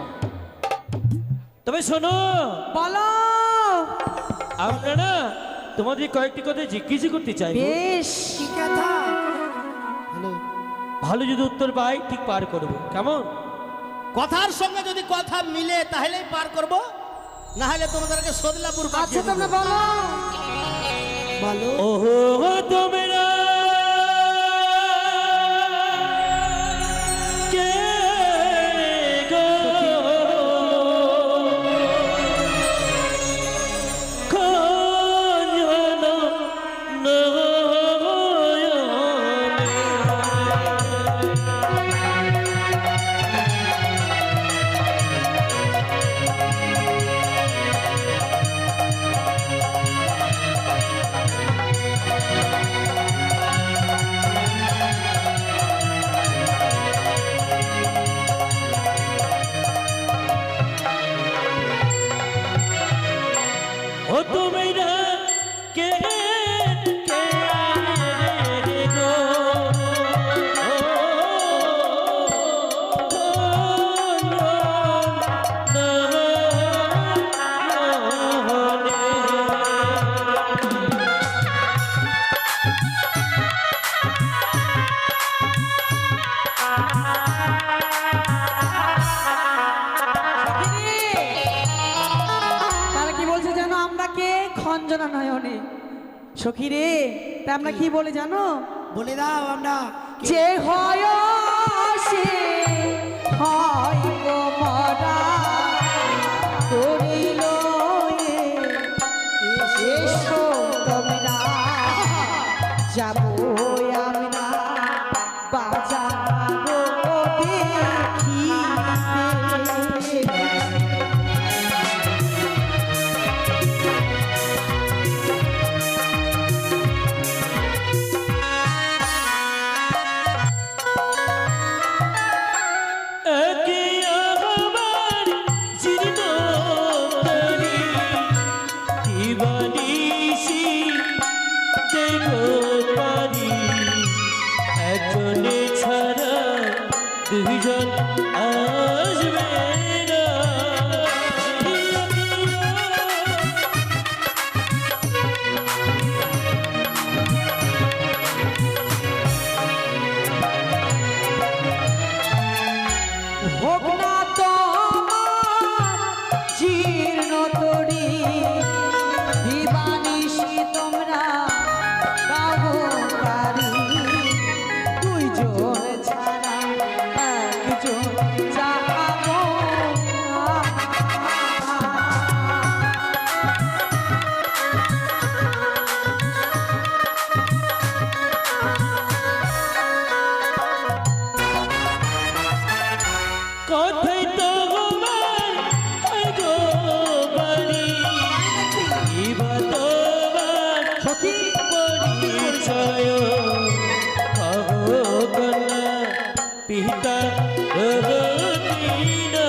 তবে শোনো, বলো। আমরা না তোমাদের কয়েকটি কথা জিজ্ঞেস করতে চাই। বেশ, কি কথা? ভালো যদি উত্তর পাই ঠিক পার করবো, কেমন। কথার সঙ্গে যদি কথা মিলে তাহলেই পার করব, না হলে তোমাদেরকে সদলাপুর আচ্ছা পাঠিয়ে তোমরা দেবো। বলো। বলো। ওহো তোমরা কে গো, খঞ্জন ও তোমরা কে কে গো, তারা কি বলছে জানো, আমরা কে খঞ্জনা নয়নে। সখী রে, তা আমরা কি বলে জানো, বলে দাও আমরা যে হয় সে হয় গো মরা করিল এসো তোমরা যাবো আমরা বাজাবো দেখিতে। একে আমার জীর্ণ তরি দিবানিশি দেখো পারি, একজনে ছাড়া দুইজন আসবে না। হোক না তোমার জীর্ণ তরি দিবানিশি তোমরা গাবো পারি, দুইজন ছাড়া একজন যাবো। কথাই তো আমার গো বাড়ি, ইবা তোমার সখী পরিচয়, কহো কন্যা পিতা রঘুবীরা।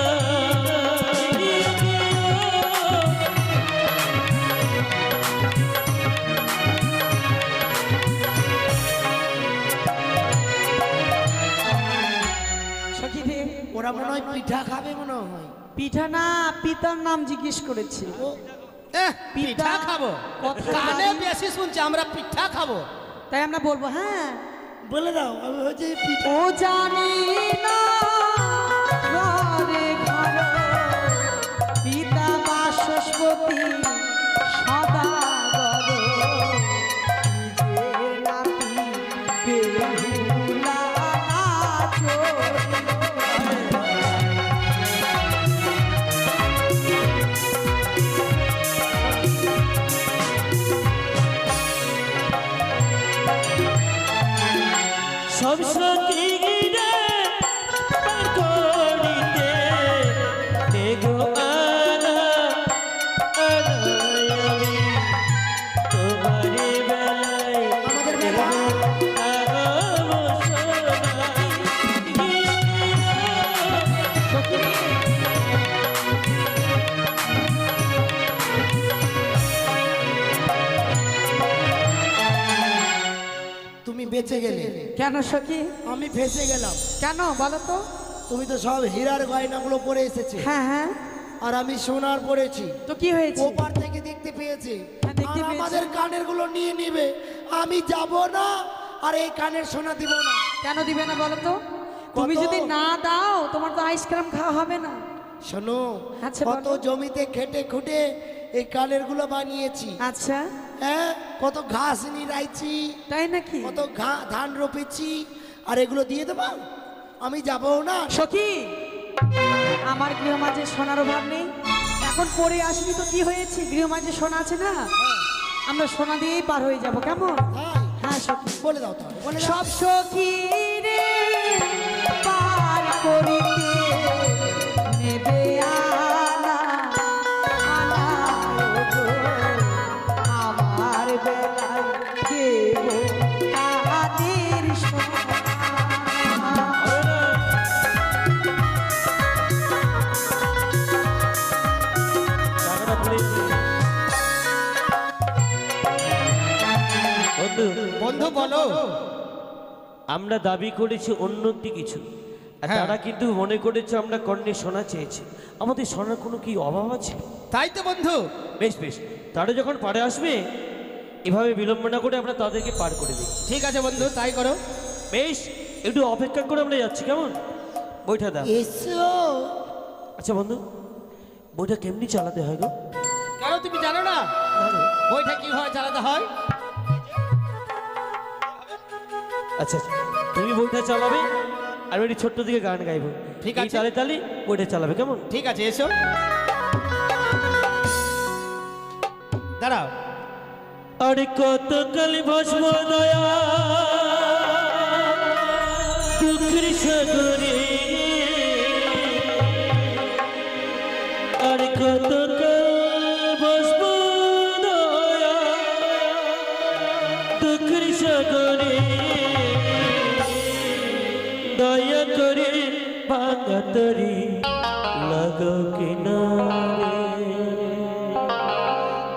সখী রে, ওরা মনে হয় পিঠা খাবে মনে হয়। পিঠা না, পিতার নাম জিজ্ঞেস করেছে। পিঠা খাবো, কথা কানে বাড়ি। বেশি শুনছে আমরা পিঠা খাবো। তাই আমরা বলবো হ্যাঁ। বলে দাও, আমি হচ্ছে পিঠা। ও জানি না ঘরে ঘরে পিতা বাসস্পতি সদা গর, নিজের নাতি বেহুলা নাচো। বেঁচে গেলে। কেন সখী? আমি ফেসে গেলাম। কেন বলো তো? তুমি তো সব হীরার গয়নাগুলো পরে এসেছে, হ্যাঁ হ্যাঁ, আর আমি সোনার পরেছি। তো কি হয়েছে? ওপার থেকে দেখতে পেয়েছি, হ্যাঁ, দেখতে আর পেয়েছি। আমাদের কানের গুলো নিয়ে নিবে। আমি যাব না, আর এই কানের সোনা দিব না। কেন দিবে না বলো তো? তুমি কত- যদি না দাও তোমার তো আইসক্রিম খাওয়া হবে না। শোনো, আচ্ছা, কত বলো। জমিতে খেটে খুটে এই কানের গুলো বানিয়েছি। আচ্ছা, হ্যাঁ, কত ঘাস নিরাইছি, তাই নাকি? কত ধান রোপেছি, আর এগুলো দিয়ে দেবো? আমি যাবো না। সখী, আমার গৃহমাঝে সোনার অভাব নেই। এখন পরে আসবি তো কি হয়েছে, গৃহমাঝে সোনা আছে না, আমরা সোনা দিয়েই পার হয়ে যাব। কেমন? তাই? হ্যাঁ সখী, বলে দাও তাহলে, বলে দাও। সব সখী রে পার করিতে নেবে আনা, আনা ওগো, আমার বেলায় দেব তাদের সোনা। টাকাটা ভুলে গেছি। বন্ধু, বন্ধু বলো। আমরা দাবি করেছি অন্যটি কিছু, আর হ্যাঁ। তারা কিন্তু মনে করেছে আমরা কর্ণে সোনা চেয়েছি। আমাদের সোনার কোনো কি অভাব আছে? তাই তো বন্ধু। বেশ বেশ, তারা যখন পারে আসবে এভাবে বিলম্ব না করে আমরা তাদেরকে পার করে দিই। ঠিক আছে বন্ধু, তাই করো। বেশ, একটু অপেক্ষা করে আমরা যাচ্ছি। কেমন? বইটা দাও। এসো। আচ্ছা বন্ধু, বইটা কেমনি চালাতে হয় গো? কেন তুমি জানো না বইটা কিভাবে চালাতে হয়? আচ্ছা, তুমি বইটা চালাবে আর একটি ছোট্ট দিকে গান গাইবো। ঠিক এই আছে। তালে তালে বইটা চালাবে। কেমন? ঠিক আছে, এসো। দাঁড়াও। আর কত কালি ভস্ম দয়া দুঃখের সাগরে, আর কত কাল ভস্ম দয়া দুঃখের সাগরে, দয়া করে ভাঙাতরি লাগাও কিনারে।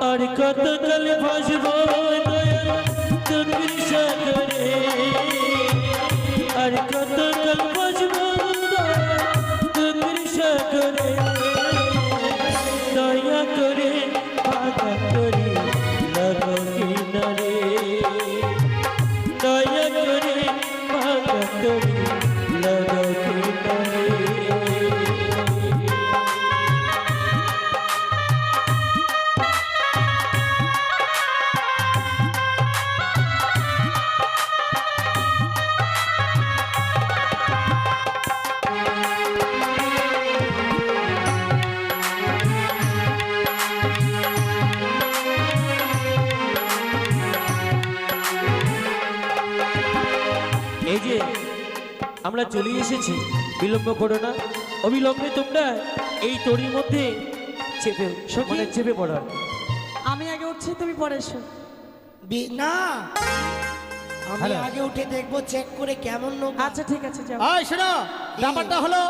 আর কত কাল ভাসব দয়া দুঃখের সাগরে, আর কত কাল ভাসব দয়া দুঃখের সাগরে, দয়া করে ভাঙা করে লাগাও কিনারে, দয়া করে ভাঙা করে লাগাও কিনারে। এই যে আমরা চলে এসেছি, বিলম্ব করো না। অবিলম্বে তোমরা এই তরির মধ্যে চেপে মানে চেপে পড়ো। আমি আগে উঠছি, তুমি পরে এসো। না, আমি হ্যালো। আগে উঠে দেখবো, চেক করে কেমন নৌকা। আচ্ছা ঠিক আছে, যাও। এই শোনো, ব্যাপারটা হলো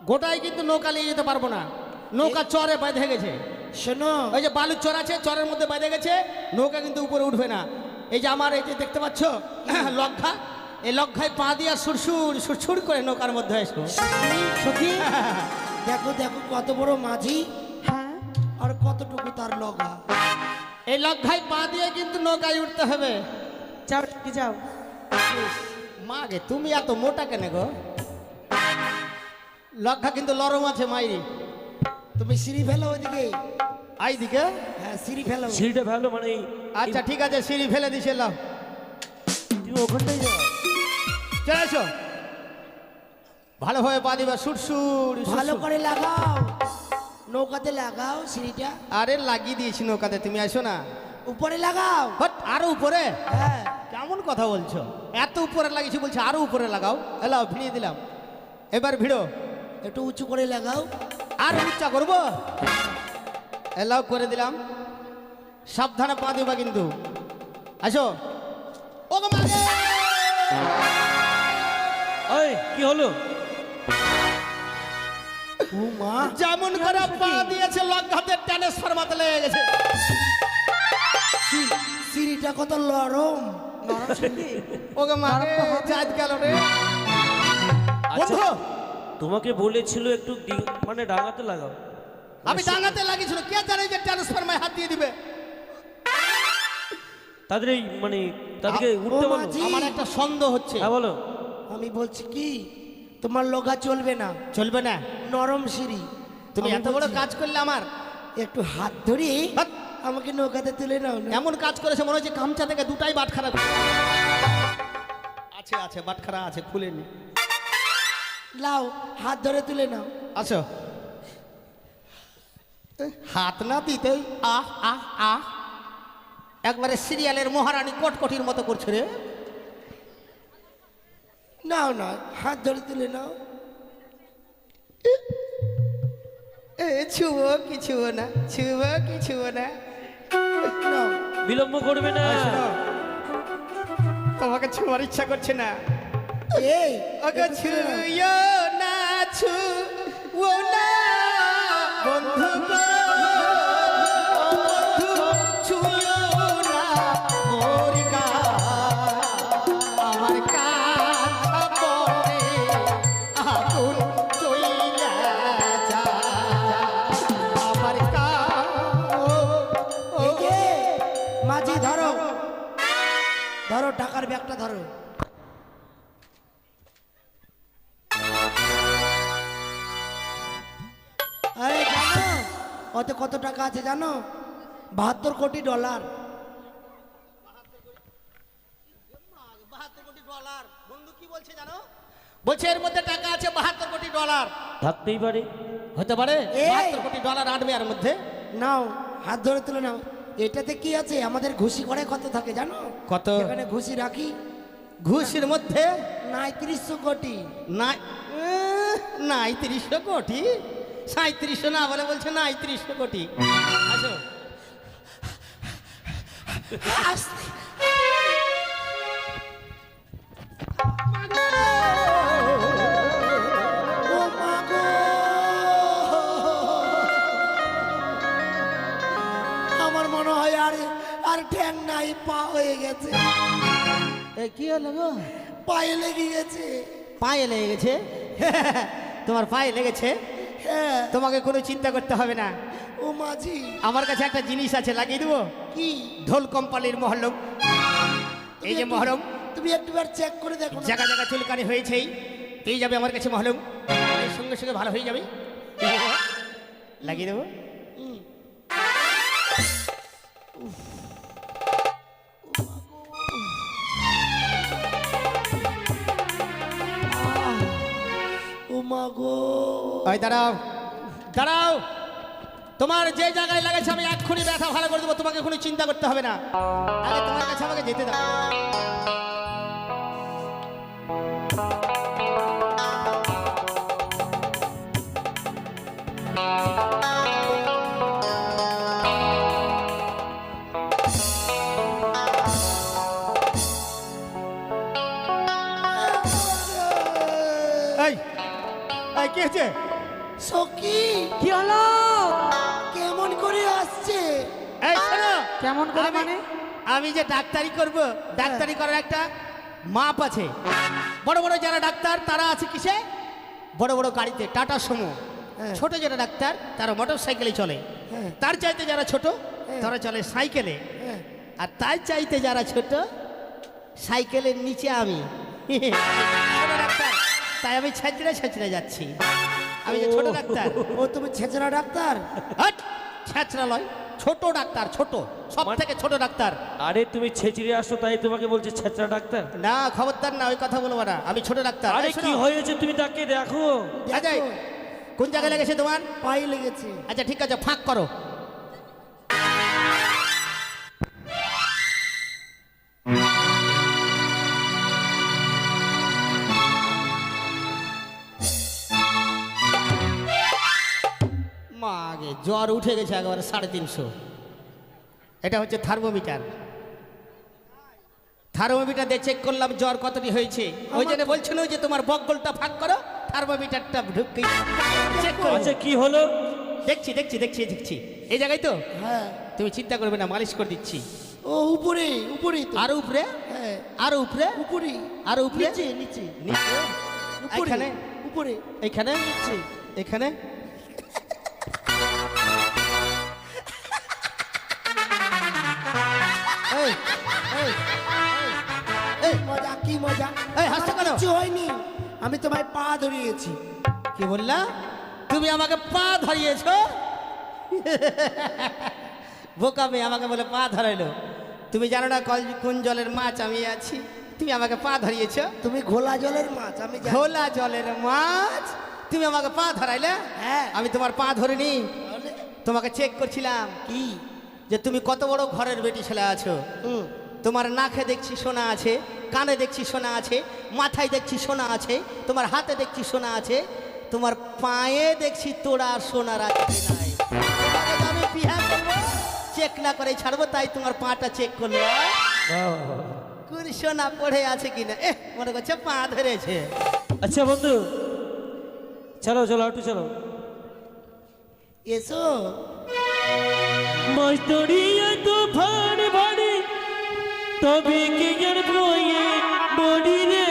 গোটাই কিন্তু নৌকা নিয়ে যেতে পারবো না। নৌকা চরে বেঁধে গেছে। শোনো, ওই যে বালুর চর আছে, চরের মধ্যে বেঁধে গেছে, নৌকা কিন্তু উপরে উঠবে না। এই যে আমার এই যে দেখতে পাচ্ছ লক্ষা, এই লক্ষায় পা দিয়া সুরসুর সুরসুর করে নৌকার মধ্যে এসো। সখী, দেখো দেখো কত বড় মাঝি, হ্যাঁ আর কতটুকু তার লগা। এই লক্ষায় পা দিয়ে কিন্তু নৌকায় উঠতে হবে। যাও সখী, যাও। মা গে, তুমি এত মোটা কেন গো? লক্ষা কিন্তু লরম আছে মাইরি। তুমি সিঁড়ি ফেলো ওইদিকে। আই দিকে। হ্যাঁ, সিঁড়ি ফেলো। সিঁড়িটা ভালো মানে আচ্ছা ঠিক আছে, সিঁড়ি ফেলে দিছে। লাও, তুমি ওখানটাই যাও। চলে এসো। ভালোভাবে পা দিবা, সুরসুর ভালো সুরসুর। করে লাগাও, নৌকাতে লাগাও সিঁড়িটা। আরে লাগিয়ে দিয়েছি নৌকাতে, তুমি আসো না। উপরে লাগাও। হট, আরো উপরে? হ্যাঁ, কেমন কথা বলছো? এত উপরে লাগিয়েছি বলছি আরো উপরে লাগাও। এলাও, ভিড়িয়ে দিলাম। এবার ভিড়ো। একটু উঁচু করে লাগাও। আর উচ্চা করবো? এলাও করে দিলাম। সাবধানে পা দিবা কিন্তু। আসো। ও গো মা গে! ওই কি হলো? ও মা, যেমন করে পা দিয়েছে লজ্জাতে ট্রান্সফরমাতে লেগে গেছে। সিঁড়িটা কত নরম। ওকে মাকে জাত গেল রে আচ্ছা, বন্ধু তোমাকে বলেছিল একটু মানে ডাঙাতে লাগাও। আমি ডাঙাতে লাগিয়েছিল কে জানে যে ট্রান্সফরমায় হাত দিয়ে দিবে তাদের এই মানে তাদেরকে ও উঠতে বলো। মাঝি। আমার একটা সন্দেহ হচ্ছে হ্যাঁ বলো। আমি বলছি কি তোমার লোগা চলবে না, চলবে না নরম সিঁড়ি। তুমি আমি এত বড় বলছি, কাজ করলে আমার একটু হাত ধরে হাত। আমাকে নৌকাতে তুলে নাও না। এমন কাজ করেছে মনে হচ্ছে গামছা থেকে দুটাই বাটখারা আছে আছে বাটখারা আছে খুলেনি লাও হাত ধরে তুলে নাও। আচ্ছা হাত না দিতেই আহ আহ আহ একবারে সিরিয়ালের মহারানী কটকটির মতো করছে রে নাও না হাত ধরে তুলে নাও। ছুবো কি ছুবো না ছুবো কি ছুবো না নাও। বিলম্ব করবে না। তোমাকে ছোঁয়ার ইচ্ছা করছে না এই ওকে ছুঁয়ো না ছুঁয়ো না বন্ধু গো, বন্ধু ছুঁয়ো না মোর গান, আমার কাঁথা পরে আগুন চইলা যায়, আমার এই যে মাঝি ধরো ধরো টাকার ব্যাগটা ধরো। আরে জানো ওতে কত টাকা আছে জানো? 72 কোটি ডলার। 72 কোটি ডলার বন্ধু কি বলছে জানো? বলছে এর মধ্যে টাকা আছে 72 কোটি ডলার। থাকতেই পারে। হতে পারে এই! 72 কোটি ডলার আটবে এর মধ্যে। নাও হাত ধরে তুলে নাও। এটাতে কি আছে? আমাদের ঘুষি করে কত থাকে জানো? কত? এখানে ঘুষি রাখি ঘুষের মধ্যে নাই 300 কোটি। নাই নাই 300 কোটি 3700 না বলে বলছে নাই 300 কোটি। আসো আস্তে। ও মা গো! আমার মনে হয় আর ঠ্যাং নাই, পা হয়ে গেছে। এ কি হলো গো? পায়ে লেগে গেছে। পায়ে লেগে গেছে? তোমার পায়ে লেগেছে? হ্যাঁ। তোমাকে কোনো চিন্তা করতে হবে না, ও মাঝি আমার কাছে একটা জিনিস আছে লাগিয়ে দেবো। কি? ঢোল কোম্পানির মহরম, এই যে মহরম তুমি একবার চেক করে দেখো না। জায়গা জায়গা চুলকানি হয়েছেই পেয়ে যাবে আমার কাছে মহরম, এর সঙ্গে সঙ্গে ভালো হয়ে যাবে। লাগিয়ে দেবো। ও মা গো! ওই দাঁড়াও দাঁড়াও, তোমার যে জায়গায় লাগাচ্ছে আমি এক্ষুনি ব্যথা ভালো করে দেবো, তোমাকে কোনো চিন্তা করতে হবে না। আগে তোমার কাছে আমাকে যেতে দাও। এই এই কি হচ্ছে? সখী কি হলো? কেমন করে আসছে? এই শোনো, কেমন করে আমি- মানে? আমি যে ডাক্তারি করব, ডাক্তারি করার একটা মাপ আছে। বড় বড় যারা ডাক্তার তারা আছে কিসে? বড় বড় গাড়িতে, টাটা সুমো। হ্যাঁ। ছোট যারা ডাক্তার তারা মোটর সাইকেলে চলে। হ্যাঁ। তার চাইতে যারা ছোট তারা চলে সাইকেলে। হ্যাঁ। আর তার চাইতে যারা ছোট সাইকেলের নিচে আমি ছোট ডাক্তার, তাই আমি ছেঁচড়ে ছেঁচড়ে যাচ্ছি। আমি যে ছোট ডাক্তার। ও তুমি ছেঁচড়া ডাক্তার? হাট! ছেঁচড়া লয়, ছোট ডাক্তার, ছোট, সব থেকে ছোট ডাক্তার। আরে তুমি ছেঁচড়ে আসো তাই তোমাকে বলছে ছেঁচড়া ডাক্তার। না খবরদার না, ওই কথা বলবো না, আমি ছোট ডাক্তার। আরে এই শোনো। কি হয়েছে তুমি তাকে দেখো। আচ্ছা, কোন জায়গায় লেগেছে তোমার? পায়ে লেগেছে। আচ্ছা ঠিক আছে, ফাঁক করো। মা আগে জ্বর উঠে গেছে একেবারে 350। এটা হচ্ছে থার্মোমিটার। থার্মোমিটার দিয়ে চেক করলাম জ্বর কতটি হয়েছে। ওই জন্য বলছিল যে তোমার বকগলটা ফাঁক করো, থার্মোমিটারটা ঢুকিয়ে চেক করো। আচ্ছা কি হলো? দেখছি দেখছি দেখছি দেখছি, এই জায়গায় তো। হ্যাঁ। তুমি চিন্তা করবে না, মালিশ করে দিচ্ছি। ও উপরে উপরে তো। আর উপরে? হ্যাঁ আর উপরে উপরে আর উপরে নিচে নিচে নিচে উপরে এখানে উপরে এখানে নিচে এখানে এই এই এই মজা কি মজা এই, হাসছো কেন? কিছু হয়নি আমি তোমায় পা ধরিয়েছি কি বললা তুমি আমাকে পা ধরিয়েছো বোকা মেয়ে আমাকে বলে পা ধরাইলো তুমি জানো না কোন জলের মাছ আমি আছি তুমি আমাকে পা ধরিয়েছো তুমি ঘোলা জলের মাছ আমি জানি। ঘোলা জলের মাছ তুমি আমাকে পা ধরাইলে হ্যাঁ আমি তোমার পা ধরিনি তাহলে? তোমাকে চেক করছিলাম কি যে তুমি কত বড় ঘরের বেটি ছেলে আছো হুম তোমার নাকে দেখছি সোনা আছে কানে দেখছি সোনা আছে মাথায় দেখছি সোনা আছে তোমার হাতে দেখছি সোনা আছে তোমার পায়ে দেখছি তোরা সোনার আছে কি নাই তোমাকে তো আমি বিয়া করবো চেক না করে ছাড়বো তাই তোমার পাটা চেক করলো কোন সোনা পড়ে আছে কিনা মনে করছে পা ধরেছে আচ্ছা বন্ধু চলো চলো একটু চলো এসো মাছ ধরিয়ে তুফান ভারী তবে কে যার বয়ে বড়ি রে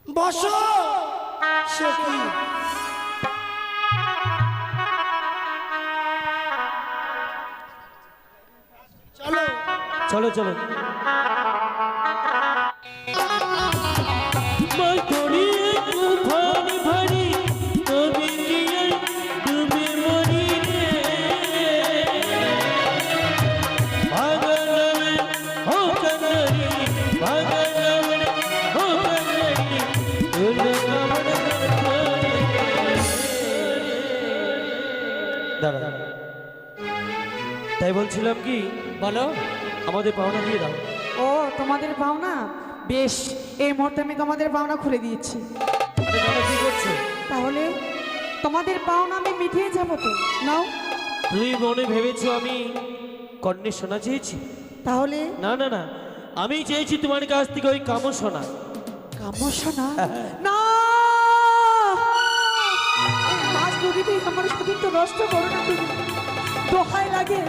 বসো সখী চলো চলো চলো মাছ ধরিয়ে তুফান ভারী তবে কে যার ডুবে মরি রে ভাগলাম হো কানারি ভাগলাম হো কানারি দুলো কামড় করে দাঁড়া তাই বলছিলাম কি বলো আমাদের পাওনা দিয়ে দাও ও তোমাদের পাওনা বেশ এই মুহূর্তে আমি তোমাদের পাওনা খুলে দিয়েছি আরে দাদা কি করছো তাহলে তোমাদের পাওনা আমি মিটিয়ে যাবো তো নাও তুই মনে ভেবেছো আমি কর্ণের সোনা চেয়েছি তাহলে না না না আমি চেয়েছি তোমার কাছ থেকে ওই কামো সোনা কামসনা না মাছ নদীতে আমার সতীত্ব নষ্ট করো না তুমি দোহাই লাগে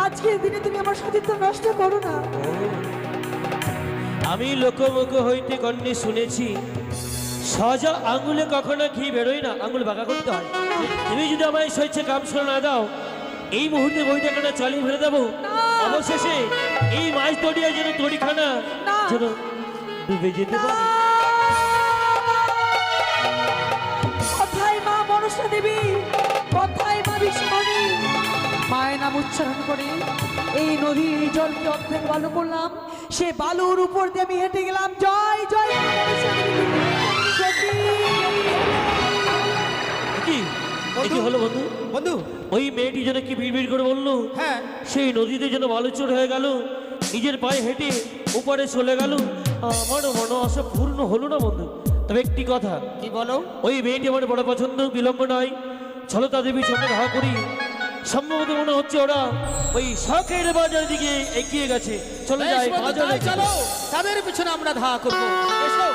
আজকের দিনে তুমি আমার সতীত্ব নষ্ট করো না আমি লোকমুখ হইতে কর্ণে শুনেছি সজা আঙুলে কখনো ঘি বেরোয় না আঙুল বাঁকা করতে হয় তুমি যদি আমায় স্বেচ্ছা কাম সোনা না দাও এই মুহূর্তে বইটা কেন চালিয়ে ফেলে দেবো অবশেষে এই মাছ তড়িয়া যেন তড়িখানা না। যেন ডুবে যেতে পারে কোথায় মা মনসা দেবী কোথায় মা বিষ্ণুমণি মায়ের নাম উচ্চারণ করে এই নদীর জলকে অর্ধেক বালু করলাম সে বালুর উপর দিয়ে আমি হেঁটে গেলাম জয় জয় মা মনসা দেবী। সখী। কি এ কি হলো বন্ধু বন্ধু ওই মেয়েটি যেন কি বিড়বিড় করে বললো হ্যাঁ সেই নদীতে যেন বালুচর হয়ে গেল নিজের পায়ে হেঁটে উপরে চলে গেল আমার মনে আশা পূর্ণ হলো না বন্ধু তবে একটি কথা কি বলো ওই মেয়েটি আমার বড় পছন্দ বিলম্ব নয় ছলতা দেবী সঙ্গে দেখা করি সম্ভবত মনে হচ্ছে ওরা ওই শখের বাজার দিকে এগিয়ে গেছে চলে বেশ যায় বন্ধু, বাজারে তাই চলো তাদের পিছনে আমরা ধাওয়া করবো এসো